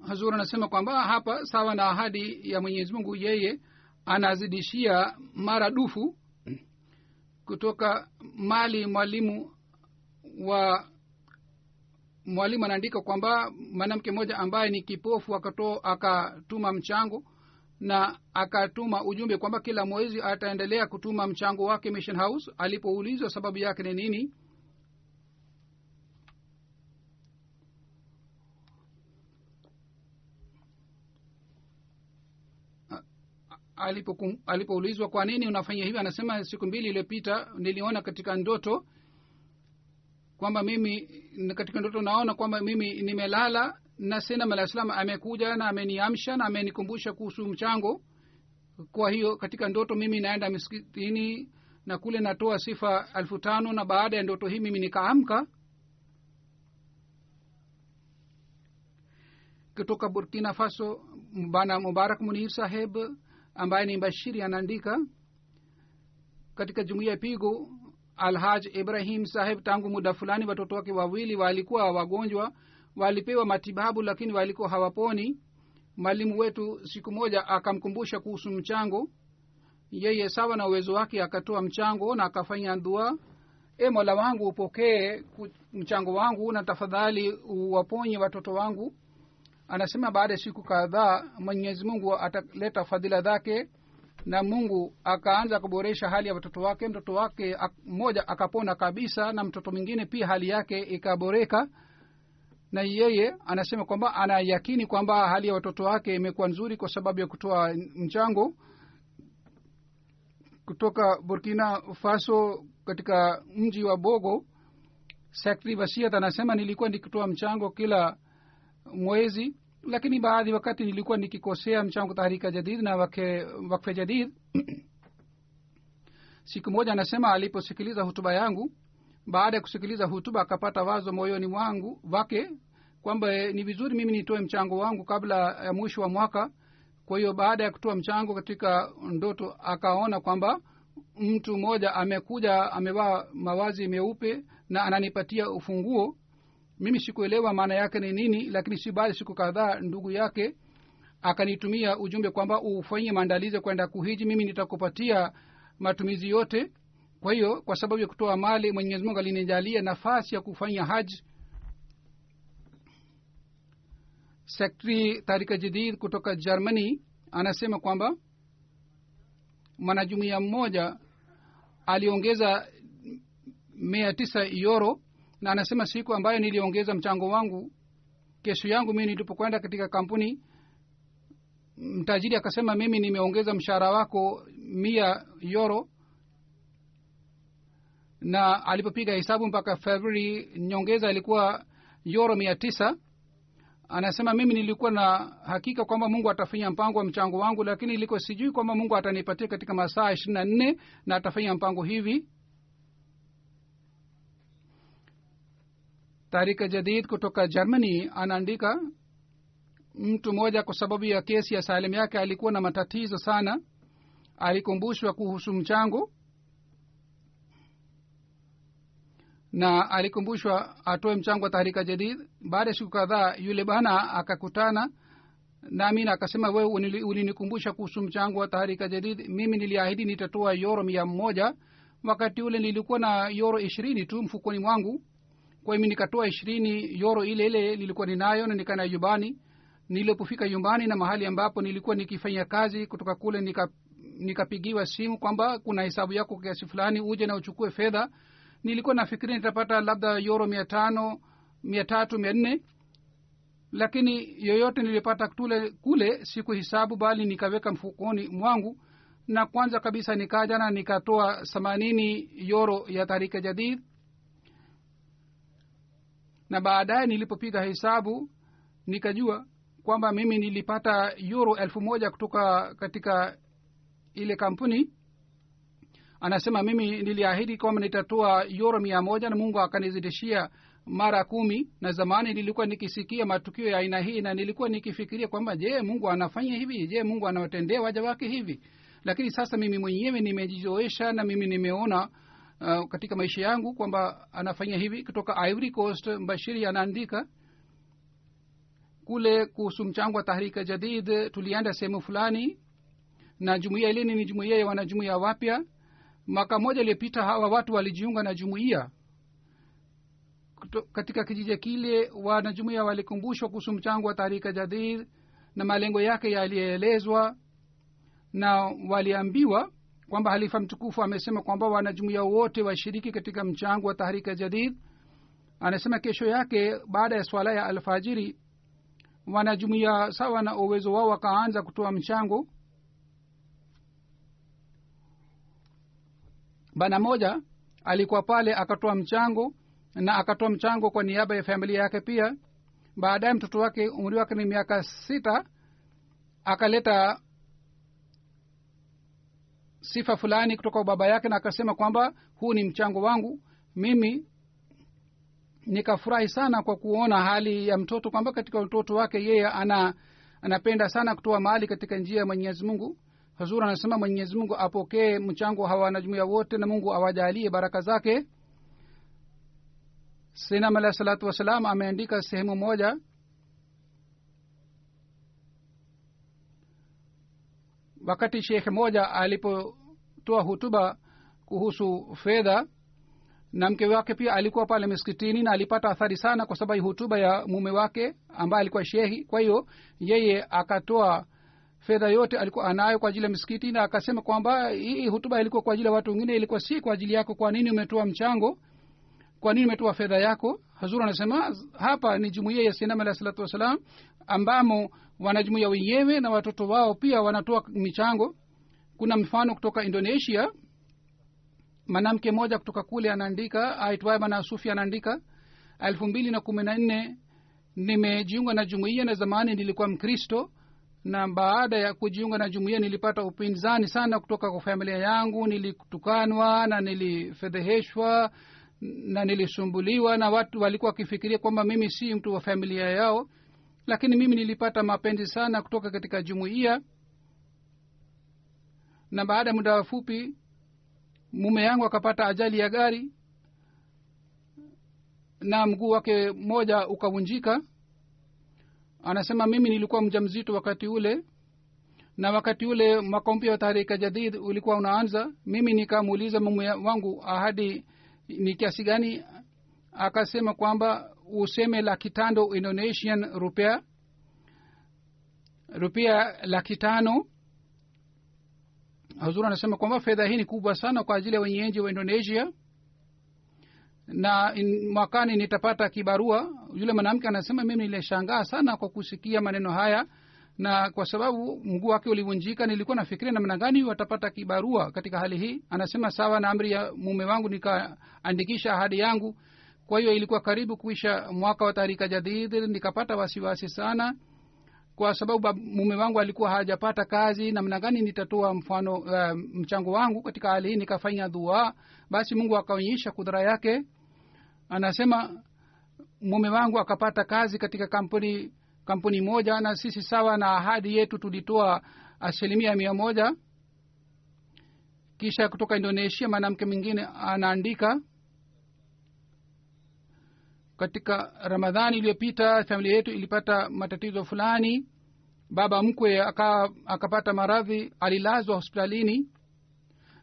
Hazur anasema kwamba hapa sawa na ahadi ya Mwenyezi Mungu, yeye anazidishia maradufu kutoka mali mwalimu anaandika kwamba mwanamke mmoja ambaye ni kipofu akatuma mchango na akatuma ujumbe kwamba kila mwezi ataendelea kutuma mchango wake Mission House. Alipoulizwa sababu yake ni nini, alipoulizwa kwa nini unafanya hivi, anasema siku 2 iliyopita niliona katika ndoto kwamba naona kwamba mimi nimelala na Sayyidina Alayhi Salam amekuja na ameniamsha na amenikumbusha kuhusu mchango. Kwa hiyo katika ndoto mimi naenda msikitini na kule natoa sifa 5,000 na baada ya ndoto hii mimi nikaamka. Kutoka Burkina Faso, Bana Mubarak Munir Saheb ambaye ni mbashiri anaandika, katika jumuiya ya Pigo Alhaj Ibrahim Saheb tangu muda fulani watoto wake wawili walikuwa wagonjwa, walipewa matibabu lakini walikuwa hawaponi. Mwalimu wetu siku moja akamkumbusha kuhusu mchango. Yeye sawa na uwezo wake akatoa mchango na akafanya dua, Mola wangu upokee mchango wangu na tafadhali uwaponye watoto wangu. Anasema baada ya siku kadhaa Mwenyezi Mungu ataleta fadhila zake na Mungu akaanza kuboresha hali ya watoto wake. Mtoto wake mmoja akapona kabisa na mtoto mwingine pia hali yake ikaboreka, na yeye anasema kwamba anayakini kwamba hali ya watoto wake imekuwa nzuri kwa sababu ya kutoa mchango. Kutoka Burkina Faso katika mji wa Bogo, Secretary Wasiat anasema nilikuwa nikitoa mchango kila mwezi, lakini baadhi wakati nilikuwa nikikosea mchango Tahrika Jadid na Wakfe Jadid. Siku moja anasema aliposikiliza hutuba yangu, baada ya kusikiliza hutuba akapata wazo moyoni mwangu wake kwamba ni vizuri mimi nitoe mchango wangu kabla ya mwisho wa mwaka. Kwa hiyo baada ya kutoa mchango katika ndoto akaona kwamba mtu mmoja amekuja amevaa mavazi meupe na ananipatia ufunguo. Mimi sikuelewa maana yake ni nini, lakini si baada siku kadhaa ndugu yake akanitumia ujumbe kwamba ufanye maandalizi kwenda kuhiji, mimi nitakupatia matumizi yote. Kwa hiyo kwa sababu ya kutoa mali Mwenyezi Mungu alinijalia nafasi ya kufanya haji. Secretary Tahrika Jadid kutoka Germany anasema kwamba mwanajumuiya mmoja aliongeza 900 euro, na anasema siku ambayo niliongeza mchango wangu, kesho yangu mimi nilipokwenda katika kampuni, mtajiri akasema mimi nimeongeza mshahara wako 100 euro, na alipopiga hesabu mpaka February nyongeza ilikuwa euro 900. Anasema mimi nilikuwa na hakika kwamba Mungu atafanya mpango wa mchango wangu, lakini ilikuwa sijui kwamba Mungu atanipatia katika masaa 24 na atafanya mpango hivi. Tahrika Jadid kutoka Germany anaandika, mtu mmoja kwa sababu ya kesi ya Salim yake alikuwa na matatizo sana, alikumbushwa kuhusu mchango na alikumbushwa atoe mchango wa Tahrika Jadid. Baada ya siku kadhaa yule bana akakutana nami na akasema, wewe ulinikumbusha kuhusu mchango wa Tahrika Jadid, mimi niliahidi nitatoa euro 100. Wakati ule nilikuwa na euro 20 tu mfukoni mwangu, kwa hiyo nikatoa 20 euro ile nilikuwa ninayo na nikaenda nyumbani. Nilipofika nyumbani na mahali ambapo nilikuwa nikifanya kazi, kutoka kule nikapigiwa simu kwamba kuna hesabu yako kiasi fulani, uje na uchukue fedha. Nilikuwa nafikiria nitapata labda euro 500, 300, 400, lakini yoyote nilipata kule sikuhesabu, bali nikaweka mfukoni mwangu. Na kwanza kabisa nikaja na nikatoa 80 euro ya Tahrika Jadid, na baadaye nilipopiga hesabu nikajua kwamba mimi nilipata euro 1000 kutoka katika ile kampuni. Anasema mimi niliahidi kwamba nitatoa euro 100 na Mungu akanizidishia mara 10. Na zamani nilikuwa nikisikia matukio ya aina hii na nilikuwa nikifikiria kwamba je, Mungu anafanya hivi? Je, Mungu anawatendea waja wake hivi? Lakini sasa mimi mwenyewe nimejizoesha na mimi nimeona katika maisha yangu kwamba anafanya hivi. Kutoka Ivory Coast Mbashiri anaandika, kule kuhusu mchango wa Tahrika Jadid, tulienda sehemu fulani na jumuiya ile ni jumuiya ya wanajumuiya wapya. Mwaka moja iliyopita hawa watu walijiunga na jumuiya. Katika kijiji kile wanajumuiya walikumbushwa kuhusu mchango wa Tahrika Jadid na malengo yake yalielezwa, na waliambiwa kwamba halifa mtukufu amesema kwamba wanajumuiya wote washiriki katika mchango wa Tahrika Jadid. Anasema kesho yake baada ya swala ya alfajiri wanajumuiya sawa na uwezo wao wakaanza kutoa mchango. Bana moja alikuwa pale akatoa mchango, na akatoa mchango kwa niaba ya familia yake pia. Baadaye mtoto wake umri wake ni miaka 6 akaleta sifa fulani kutoka baba yake na akasema kwamba huu ni mchango wangu. Mimi nikafurahi sana kwa kuona hali ya mtoto kwamba katika utoto wake yeye anapenda sana kutoa mali katika njia ya Mwenyezi Mungu. Hazur anasema Mwenyezi Mungu apokee mchango hawa wanajumuiya wote na Mungu awajalie baraka zake. Sayyidina alayhi salatu wasalam ameandika sehemu moja, wakati sheikh moja alipotoa hutuba kuhusu fedha, na mke wake pia alikuwa pale msikitini, na alipata athari sana kwa sababu hutuba ya mume wake ambaye alikuwa shehi. Kwa hiyo yeye akatoa fedha yote alikuwa anayo kwa ajili ya msikiti, na akasema kwamba hii hutuba ilikuwa kwa ajili ya watu wengine, ilikuwa si kwa ajili yako. Kwa nini umetoa mchango? Kwa nini umetoa fedha yako? Hazur anasema hapa ni jumuiya ya Sayyidina alayhi salatu wasalam ambamo wanajumuiya wenyewe na watoto wao pia wanatoa michango. Kuna mfano kutoka Indonesia, mwanamke mmoja kutoka kule anaandika, aitwaye Bana Sufi, anaandika 2014 nimejiunga na jumuiya, na zamani nilikuwa Mkristo, na baada ya kujiunga na jumuiya nilipata upinzani sana kutoka kwa familia yangu. Nilitukanwa na nilifedheheshwa na nilisumbuliwa, na watu walikuwa wakifikiria kwamba mimi si mtu wa familia yao. Lakini mimi nilipata mapenzi sana kutoka katika jumuiya, na baada ya muda mfupi mume yangu akapata ajali ya gari na mguu wake mmoja ukavunjika. Anasema mimi nilikuwa mjamzito wakati ule, na wakati ule mwaka mpya wa Tahrika Jadid ulikuwa unaanza. Mimi nikamuuliza mume wangu ahadi ni kiasi gani. Akasema kwamba useme 500 Indonesian rupia 500. Hazur anasema kwamba fedha hii ni kubwa sana kwa ajili ya wenyeji wa Indonesia, na mwakani nitapata kibarua. Yule mwanamke anasema mimi nilishangaa sana kwa kusikia maneno haya, na kwa sababu mguu wake ulivunjika nilikuwa nafikiria namna gani watapata kibarua katika hali hii. Anasema sawa na amri ya mume wangu nikaandikisha ahadi yangu. Kwa hiyo ilikuwa karibu kuisha mwaka wa Tahrika Jadid, nikapata wasiwasi sana kwa sababu mume wangu alikuwa hajapata kazi. Namna gani nitatoa mchango wangu katika hali hii? Nikafanya dua, basi Mungu akaonyesha kudra yake. Anasema mume wangu akapata kazi katika kampuni moja, na sisi sawa na ahadi yetu tulitoa 100%. Kisha kutoka Indonesia mwanamke mwingine anaandika, katika Ramadhani iliyopita familia yetu ilipata matatizo fulani. Baba mkwe akapata maradhi, alilazwa hospitalini,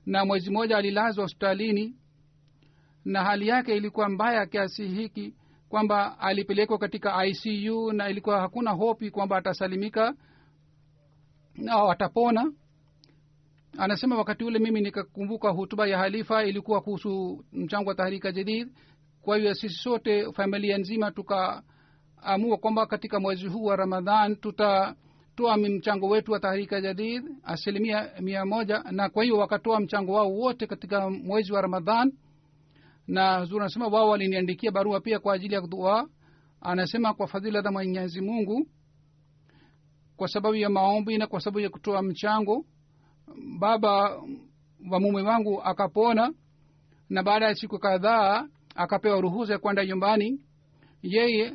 na mwezi mmoja alilazwa hospitalini, na hali yake ilikuwa mbaya kiasi hiki kwamba alipelekwa katika ICU, na ilikuwa hakuna hopi kwamba atasalimika au atapona. Anasema wakati ule mimi nikakumbuka hutuba ya halifa ilikuwa kuhusu mchango wa Tahrika Jadid. Kwa hiyo sisi sote familia nzima tukaamua kwamba katika mwezi huu wa Ramadhan tutatoa mchango wetu wa Tahrika Jadid 100%, na kwa hiyo wakatoa mchango wao wote katika mwezi wa Ramadhan. Na Zura anasema wao waliniandikia barua pia kwa ajili ya dua. Anasema kwa fadhila za Mwenyezi Mungu, kwa sababu ya maombi na kwa sababu ya kutoa mchango, baba wa mume wangu akapona, na baada ya siku kadhaa akapewa ruhusa kwenda nyumbani. Yeye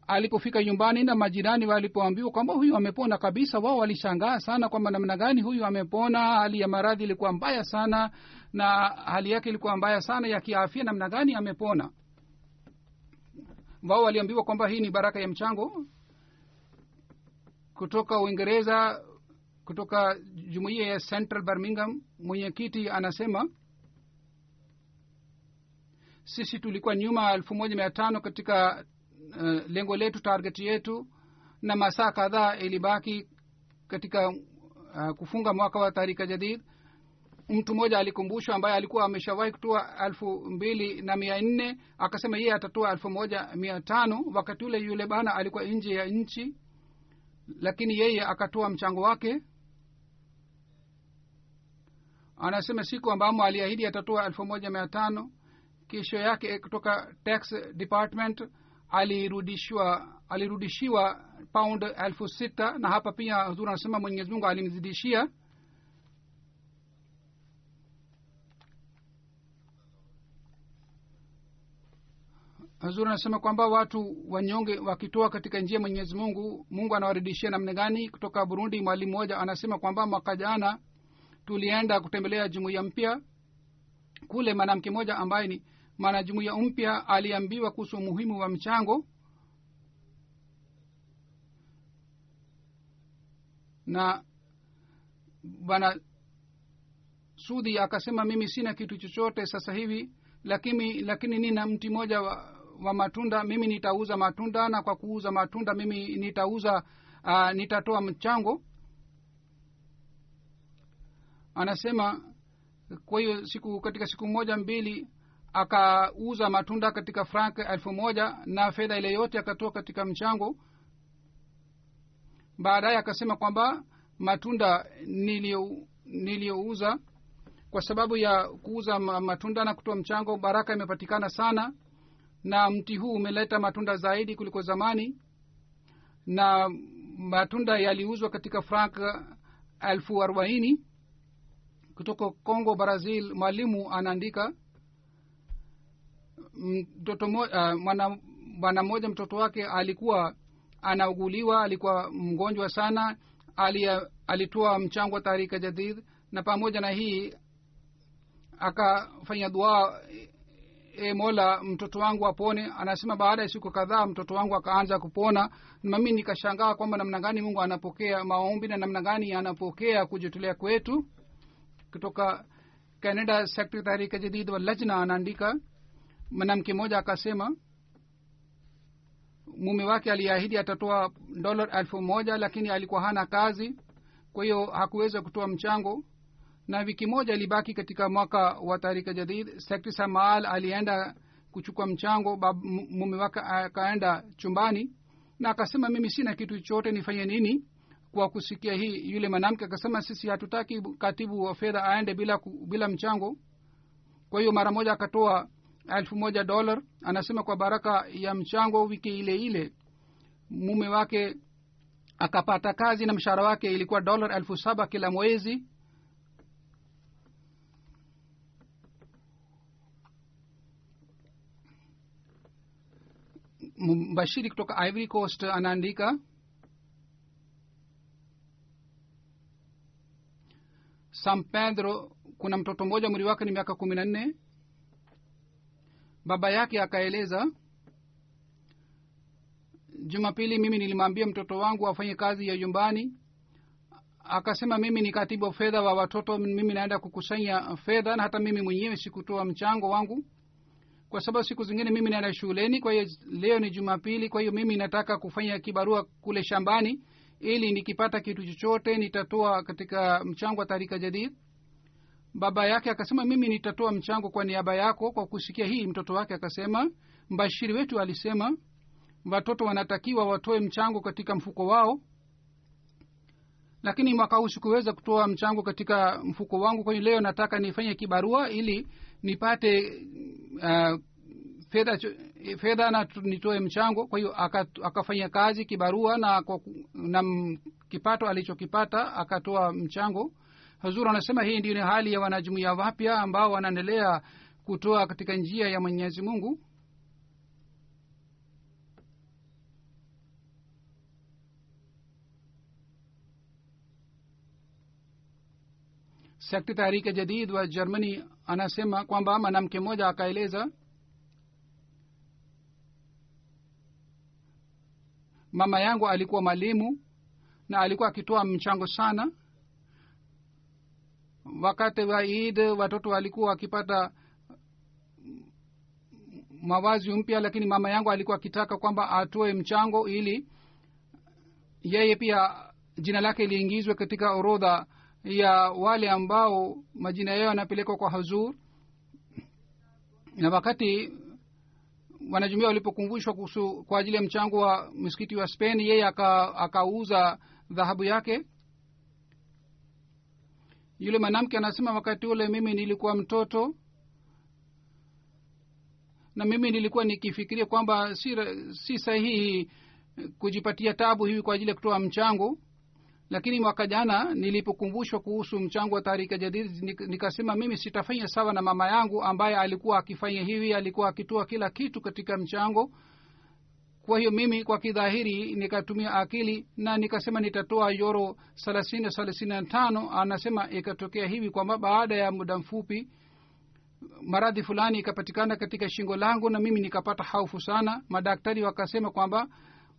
alipofika nyumbani na majirani walipoambiwa kwamba huyu amepona kabisa, wao walishangaa sana kwamba namna gani huyu amepona. Hali ya maradhi ilikuwa mbaya sana, na hali yake ilikuwa mbaya sana ya kiafya, namna gani amepona. Wao waliambiwa kwamba hii ni baraka ya mchango. Kutoka Uingereza kutoka jumuiya ya Central Birmingham, mwenyekiti anasema sisi tulikuwa nyuma 1500 katika lengo letu, target yetu, na masaa kadhaa ilibaki katika kufunga mwaka wa Tarika Jadid. Mtu mmoja alikumbushwa ambaye alikuwa ameshawahi kutoa 2400, akasema yeye atatoa 1500. Wakati ule yule bana alikuwa nje ya nchi, lakini yeye akatoa mchango wake. Anasema siku ambamo aliahidi atatoa 1500, kesho yake kutoka tax department alirudishiwa pound 6000, na hapa pia Huzur anasema Mwenyezi Mungu alimzidishia. Huzur anasema kwamba watu wanyonge wakitoa katika njia Mwenyezi Mungu, Mungu anawarudishia namna gani. Kutoka Burundi, mwalimu mmoja anasema kwamba mwaka jana tulienda kutembelea jumuiya mpya kule. Mwanamke mmoja ambaye ni maana jumuiya mpya aliambiwa kuhusu umuhimu wa mchango, na bwana Sudi akasema mimi sina kitu chochote sasa hivi, lakini nina mti mmoja wa matunda, mimi nitauza matunda, na kwa kuuza matunda mimi nitatoa mchango. Anasema kwa hiyo katika siku moja mbili akauza matunda katika frank 1000, na fedha ile yote akatoa katika mchango. Baadaye akasema kwamba matunda niliyouza, kwa sababu ya kuuza matunda na kutoa mchango, baraka imepatikana sana, na mti huu umeleta matunda zaidi kuliko zamani, na matunda yaliuzwa katika frank 40,000. Kutoka Kongo Brazil, mwalimu anaandika bwana mmoja mtoto wake alikuwa anauguliwa, alikuwa mgonjwa sana, alitoa mchango wa Tarika Jadid, na pamoja na hii akafanya dua, Mola mtoto wangu apone. Anasema baada ya siku kadhaa mtoto wangu akaanza kupona, na mimi nikashangaa kwamba namna gani Mungu anapokea maombi na namna gani anapokea kujitolea kwetu. Kutoka Canada, Secretary Tarika Jadid wa Lajna anaandika mwanamke mmoja akasema mume wake aliahidi atatoa $1000, lakini alikuwa hana kazi, kwa hiyo hakuweza kutoa mchango, na wiki moja ilibaki katika mwaka wa Tarika Jadid. Secretary Samal alienda kuchukua mchango, mume wake akaenda chumbani na akasema mimi sina kitu chochote, nifanye nini? Kwa kusikia hii, yule mwanamke akasema sisi hatutaki katibu wa fedha aende bila mchango. Kwa hiyo mara moja akatoa $1000. Anasema kwa baraka ya mchango, wiki ile ile mume wake akapata kazi na mshahara wake ilikuwa $7,000 kila mwezi. Mbashiri kutoka Ivory Coast anaandika San Pedro kuna mtoto mmoja umri wake ni miaka 14. Baba yake akaeleza, Jumapili mimi nilimwambia mtoto wangu afanye kazi ya nyumbani. Akasema mimi ni katibu wa fedha wa watoto, mimi naenda kukusanya fedha, na hata mimi mwenyewe sikutoa mchango wangu kwa sababu siku zingine mimi naenda shuleni. Kwa hiyo leo ni Jumapili, kwa hiyo mimi nataka kufanya kibarua kule shambani, ili nikipata kitu chochote nitatoa katika mchango wa Tarika Jadid. Baba yake akasema mimi nitatoa mchango kwa niaba yako. Kwa kusikia hii, mtoto wake akasema mbashiri wetu alisema watoto wanatakiwa watoe mchango katika mfuko wao, lakini mwaka huu sikuweza kutoa mchango katika mfuko wangu, kwa hiyo leo nataka nifanye kibarua ili nipate fedha na nitoe mchango. Kwa hiyo akafanya kazi kibarua, na kipato alichokipata akatoa mchango. Huzur anasema hii ndio ni hali ya wanajumuiya wapya ambao wanaendelea kutoa katika njia ya Mwenyezi Mungu. Sekta Tarika Jadid wa Germany anasema kwamba mwanamke mmoja akaeleza, mama yangu alikuwa mwalimu na alikuwa akitoa mchango sana, wakati wa Eid watoto walikuwa wakipata mavazi mpya, lakini mama yangu alikuwa akitaka kwamba atoe mchango ili yeye pia jina lake liingizwe katika orodha ya wale ambao majina yao yanapelekwa kwa Huzur. Na wakati wanajumuiya walipokumbushwa kuhusu kwa ajili ya mchango wa msikiti wa Spain, yeye akauza dhahabu yake. Yule mwanamke anasema wakati ule mimi nilikuwa mtoto na mimi nilikuwa nikifikiria kwamba si sahihi kujipatia tabu hivi kwa ajili ya kutoa mchango, lakini mwaka jana nilipokumbushwa kuhusu mchango wa Tahrika Jadid nikasema mimi sitafanya sawa na mama yangu ambaye alikuwa akifanya hivi, alikuwa akitoa kila kitu katika mchango. Kwa hiyo mimi kwa kidhahiri nikatumia akili na nikasema nitatoa euro 35. Anasema ikatokea hivi kwamba baada ya muda mfupi maradhi fulani ikapatikana katika shingo langu na mimi nikapata hofu sana. Madaktari wakasema kwamba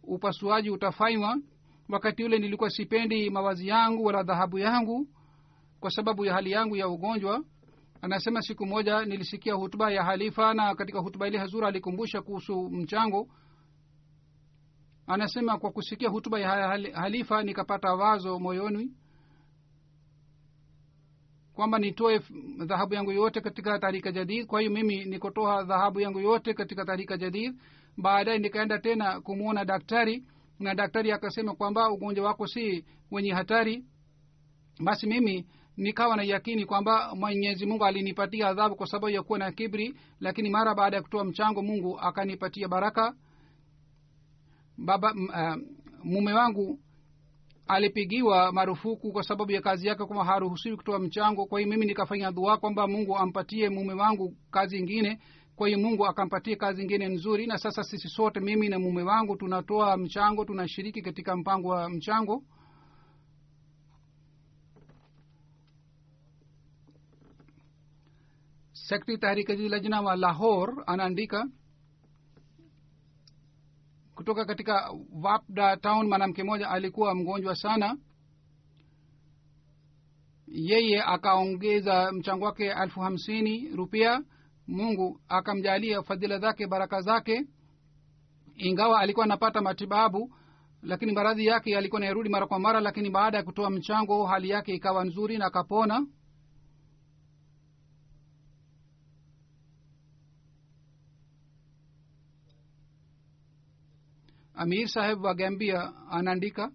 upasuaji utafanywa. Wakati ule nilikuwa sipendi mavazi yangu wala dhahabu yangu kwa sababu ya hali yangu ya ugonjwa. Anasema siku moja nilisikia hutuba ya halifa, na katika hutuba ile Hazura alikumbusha kuhusu mchango. Anasema kwa kusikia hutuba ya halifa nikapata wazo moyoni kwamba nitoe dhahabu yangu yote katika Tahrika Jadid. Kwa hiyo mimi nikotoa dhahabu yangu yote katika Tahrika Jadid. Baadaye nikaenda tena kumuona daktari, na daktari akasema kwamba ugonjwa wako si wenye hatari. Basi mimi nikawa na yakini kwamba Mwenyezi Mungu alinipatia adhabu kwa sababu ya kuwa na kibri, lakini mara baada ya kutoa mchango Mungu akanipatia baraka. Mume wangu alipigiwa marufuku kwa sababu ya kazi yake kwamba haruhusiwi kutoa mchango. Kwa hiyo mimi nikafanya dua kwamba Mungu ampatie mume wangu kazi nyingine. Kwa hiyo Mungu akampatia kazi nyingine nzuri, na sasa sisi sote, mimi na mume wangu, tunatoa mchango, tunashiriki katika mpango wa mchango. Sekretari Tahrika Lajna wa Lahore anaandika kutoka katika Wapda town, mwanamke mmoja alikuwa mgonjwa sana. Yeye akaongeza mchango wake 50,000 rupiah. Mungu akamjalia fadhila zake, baraka zake. Ingawa alikuwa anapata matibabu, lakini maradhi yake yalikuwa yanarudi mara kwa mara, lakini baada ya kutoa mchango hali yake ikawa nzuri na akapona. Amir Saheb wa Gambia anaandika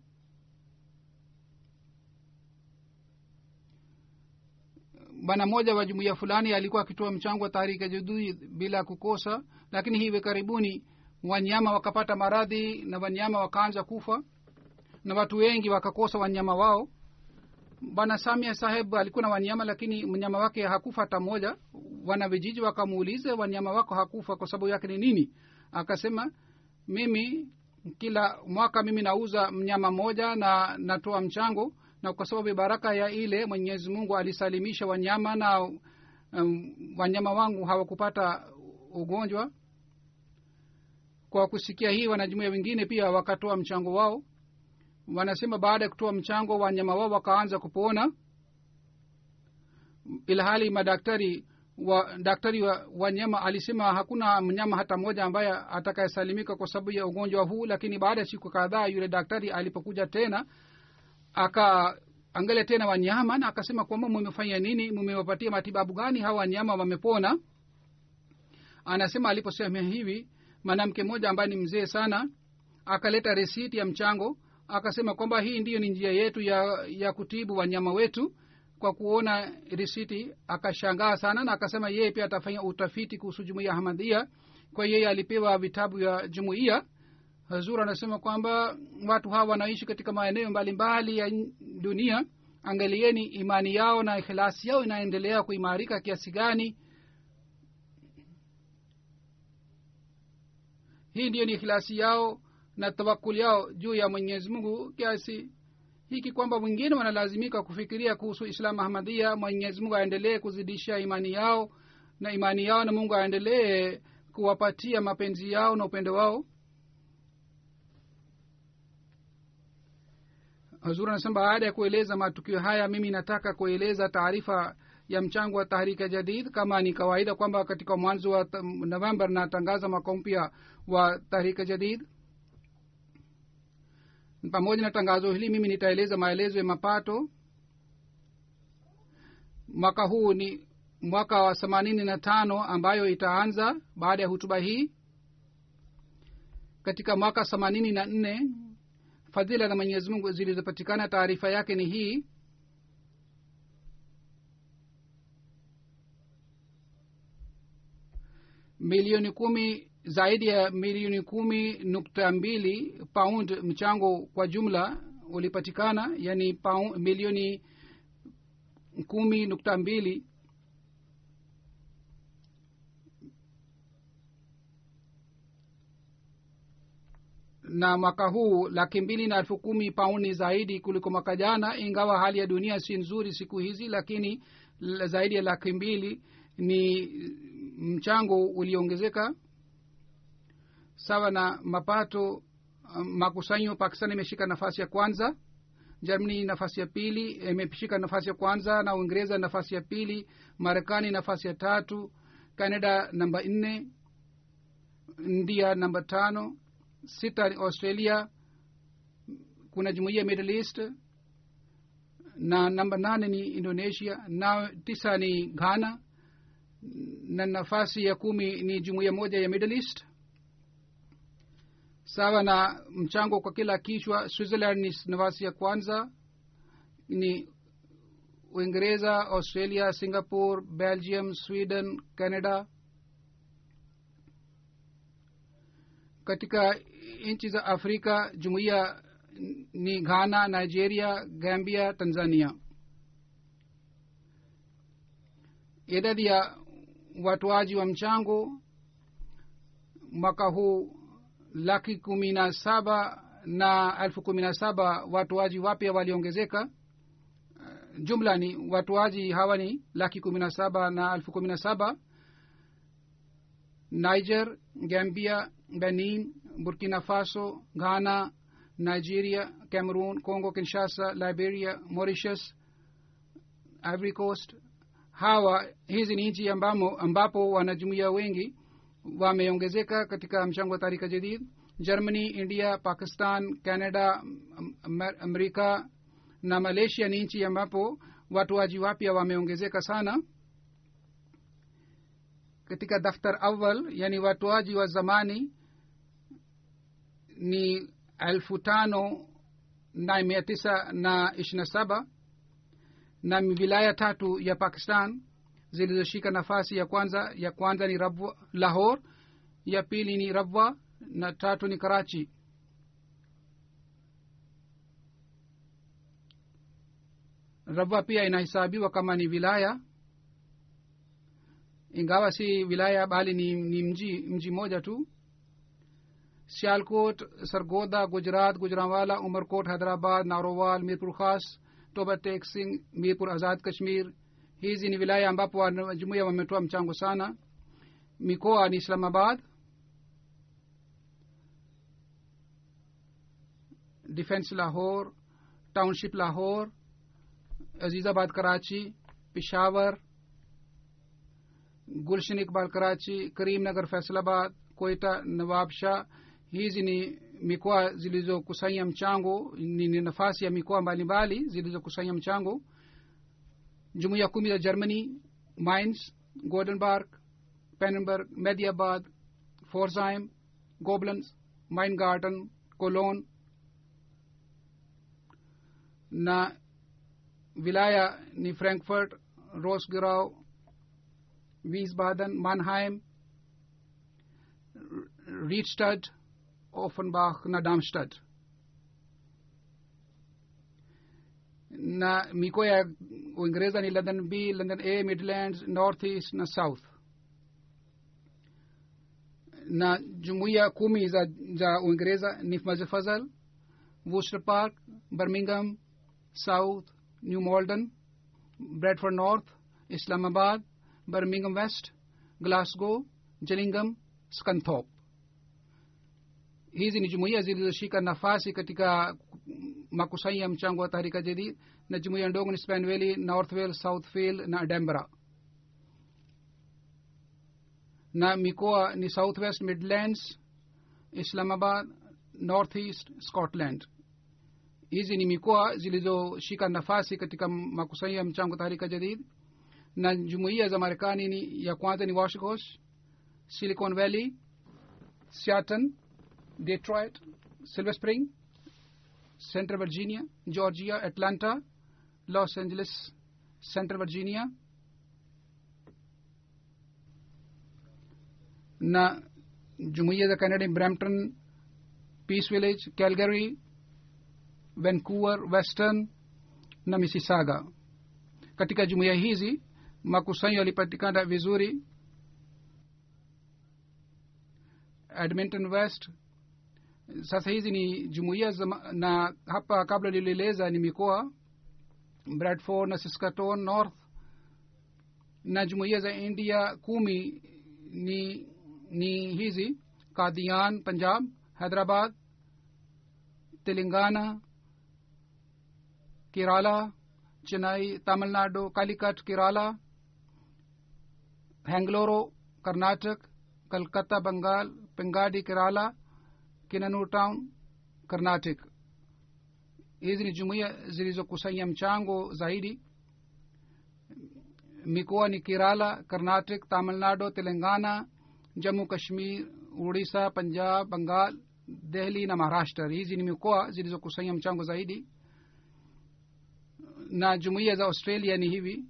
bwana mmoja wa jumuiya fulani alikuwa akitoa mchango wa Tahrika Jadid bila kukosa, lakini hivi karibuni wanyama wakapata maradhi na wanyama wakaanza kufa na watu wengi wakakosa wanyama wao. Bwana Samia Saheb alikuwa na wanyama, lakini mnyama wake hakufa hata moja. Wana vijiji wakamuuliza, wanyama wako hakufa kwa sababu yake ni nini? Akasema, mimi kila mwaka mimi nauza mnyama moja na natoa mchango, na kwa sababu baraka ya ile Mwenyezi Mungu alisalimisha wanyama na wanyama wangu hawakupata ugonjwa. Kwa kusikia hii wanajumuiya wengine pia wakatoa mchango wao. Wanasema baada ya kutoa mchango wanyama wao wakaanza kupona, ilhali daktari wa wanyama alisema hakuna mnyama hata mmoja ambaye atakayesalimika kwa sababu ya ugonjwa huu. Lakini baada ya siku kadhaa yule daktari alipokuja tena akaangalia tena wanyama na akasema kwamba mmefanya nini, mmewapatia matibabu gani, hawa wanyama wamepona? Anasema aliposema hivi, mwanamke mmoja ambaye ni mzee sana akaleta resiti ya mchango, akasema kwamba hii ndiyo ni njia yetu ya kutibu wanyama wetu. Kwa kuona risiti akashangaa sana na akasema yeye pia atafanya utafiti kuhusu jumuiya Ahmadiyya. Kwa yeye alipewa vitabu vya jumuiya. Hazur anasema kwamba watu hawa wanaishi katika maeneo mbalimbali ya dunia. Angalieni imani yao na ikhlasi yao inaendelea kuimarika kiasi gani. Hii ndiyo ni ikhlasi yao na tawakkul yao juu ya Mwenyezi Mungu kiasi hiki kwamba wengine wanalazimika kufikiria kuhusu Islam Ahmadiyya. Mwenyezi Mungu aendelee kuzidisha imani yao na Mungu aendelee kuwapatia mapenzi yao na upendo wao. Hazur anasema baada ya kueleza matukio haya mimi nataka kueleza taarifa ya mchango wa Tahrika Jadid. Kama ni kawaida kwamba katika mwanzo wa Novemba natangaza mwaka mpya wa Tahrika Jadid. Pamoja na tangazo hili mimi nitaeleza maelezo ya mapato. Mwaka huu ni mwaka wa 85 ambayo itaanza baada ya hutuba hii. Katika mwaka 84 fadhila za Mwenyezi Mungu zilizopatikana, taarifa yake ni hii: zaidi ya milioni 10.2 pound mchango kwa jumla ulipatikana, yani milioni 10.2. Na mwaka huu 210,000 pauni zaidi kuliko mwaka jana. Ingawa hali ya dunia si nzuri siku hizi, lakini zaidi ya 200,000 ni mchango uliongezeka. Sawa na mapato makusanyo, Pakistan imeshika nafasi ya kwanza, Germany nafasi ya pili, imeshika nafasi ya kwanza, na Uingereza nafasi ya pili, Marekani nafasi ya 3, Canada namba 4, India namba 5, 6 Australia, kuna jumuiya Middle East, na namba 8 ni Indonesia, na 9 ni Ghana, na nafasi ya 10 ni jumuiya moja ya Middle East. Sawa na mchango kwa kila kichwa, Switzerland ni nafasi ya kwanza, ni Uingereza, Australia, Singapore, Belgium, Sweden, Canada. Katika nchi za Afrika jumuiya ni Ghana, Nigeria, Gambia, Tanzania. Idadi ya watoaji wa mchango mwaka huu 17,000 na 17,000 watoaji wapya waliongezeka. Jumla ni watoaji hawa ni 17,000 na 17,000. Niger, Gambia, Benin, Burkina Faso, Ghana, Nigeria, Cameroon, Congo Kinshasa, Liberia, Mauritius, Ivory Coast. Hizi ni nchi ambapo wanajumuiya wengi wameongezeka katika mchango wa Tahrika Jadid. Germany, India, Pakistan, Canada, Amerika na Malaysia ni nchi ambapo watoaji wapya wameongezeka sana. Katika daftar awal, yani watoaji wa zamani ni 5,927, na wilaya 3 ya Pakistan zilizoshika nafasi ya kwanza ni Lahore, ya pili ni Rabwa, na 3 ni Karachi. Rabwa pia inahesabiwa kama ni wilaya, ingawa si wilaya bali ni mji moja tu. Sialkot, Sargoda, Gujarat, Gujranwala, Umarkot, Hyderabad, Narowal, Mirpur Khas, Toba Tek Singh, Mirpur Azad Kashmir. Hizi ni wilaya ambapo jumuiya wametoa mchango sana. Mikoa ni Islamabad, Defense Lahore, Township Lahore, Azizabad Karachi, Peshawar, Gulshan Iqbal Karachi, Karimnagar Faisalabad, Quetta, Nawab Shah. Hizi ni mikoa zilizokusanya mchango, ni nafasi ya mikoa mbalimbali zilizokusanya mchango. Jumuiya 10 za Germany: Mainz, Gothenburg, Pannenberg, Mediabad, Pforzheim, Koblenz, Weingarten, Cologne. Na wilaya ni Frankfurt, Rosgerau, Wiesbaden, Mannheim, Riedstadt, Offenbach na Darmstadt. Na mikoa ya Uingereza ni London B, London A, Midlands, North East na South. Na jumuiya 10 za Uingereza ni Masjid Fazal, Worcester Park, Birmingham South, New Malden, Bradford North, Islamabad, Birmingham West, Glasgow, Gillingham, Scunthorpe. Hizi ni jumuiya zilizoshika nafasi katika makusanyi ya mchango wa tahrika jadid na jumuiya ndogo ni Span Valley, Northville, Southfield na Edinburgh, na mikoa ni Southwest Midlands, Islamabad, Northeast, Scotland. Hizi ni mikoa zilizoshika nafasi katika makusanyo ya mchango tahrika jadid. Na jumuiya za Marekani ni ya kwanza ni Washington, Silicon Valley, Seattle, Detroit, Silver Spring, Central Virginia, Georgia, Atlanta, Los Angeles, Central Virginia. Na jumuiya za Canada Brampton, Peace Village, Calgary, Vancouver, Western na Mississauga. Katika jumuiya hizi makusanyo yalipatikana vizuri. Edmonton West, sasa hizi ni jumuiya na hapa kabla nilieleza ni mikoa Bradford na Saskatoon North. Na jumuiya za India 10 ni hizi: Qadian Punjab, Hyderabad, Telangana, Kerala, Chennai, Tamil Nadu, Calicut, Kerala, Bangalore, Karnataka, Kolkata, Bengal, Pengadi, Kerala, Kinanur Town, Karnataka. Hizi ni jumuiya zilizokusanya mchango zaidi. Mikoa ni Kerala, Karnataka, Tamil Nadu, Telangana, Jammu Kashmir, Odisha, Punjab, Bengal, Delhi na Maharashtra. Hizi ni mikoa zilizokusanya mchango zaidi. Na jumuiya za Australia ni hivi: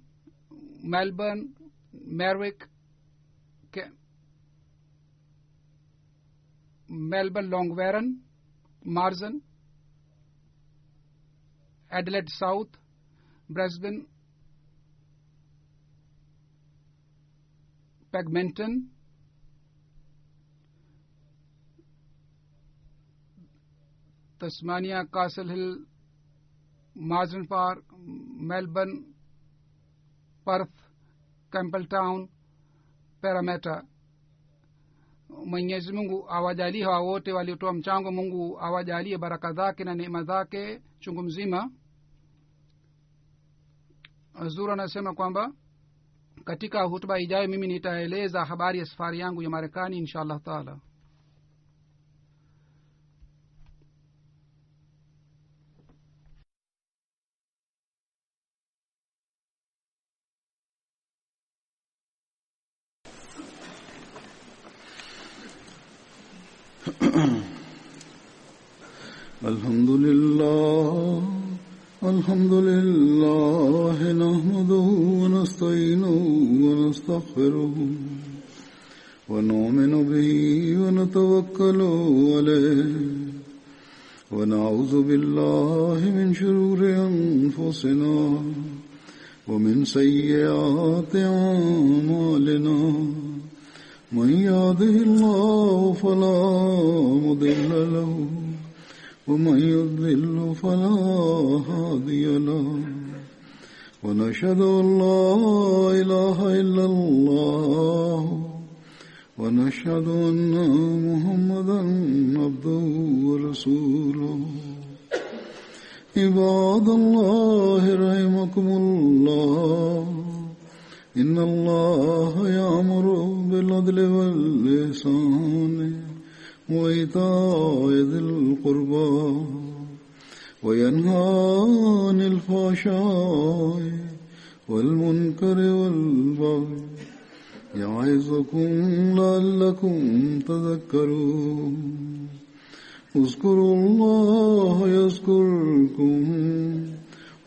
Melbourne, Merwick, Melbourne, Longwarren, Marsden, Adelaide South, Brisbane, Pegmenton, Tasmania, Castle Hill, Marsden Park, Melbourne, Perth, Campbelltown, Parramatta. Mwenyezi Mungu awajalie hawa wote waliotoa mchango. Mungu awajalie baraka zake na neema zake chungu mzima. Azura anasema kwamba katika hutuba ijayo mimi nitaeleza habari ya safari yangu ya Marekani inshallah taala. الحمد لله نحمده ونستعينه ونستغفره ونؤمن به ونتوكل عليه ونعوذ بالله من شرور أنفسنا ومن سيئات أعمالنا. من يهده الله فلا مضل له ومن يضلل فلا هادي له. ونشهد أن لا إله إلا الله ونشهد أن محمدا عبده ورسوله. عباد الله رحمكم الله، إن الله يأمر بالعدل والإحسان وإيتاء ذي القربى وينهى عن الفحشاء والمنكر والبغي يعظكم لعلكم تذكرون. اذكروا الله يذكركم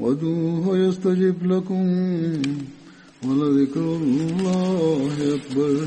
وادعوه يستجب لكم ولذكر الله أكبر.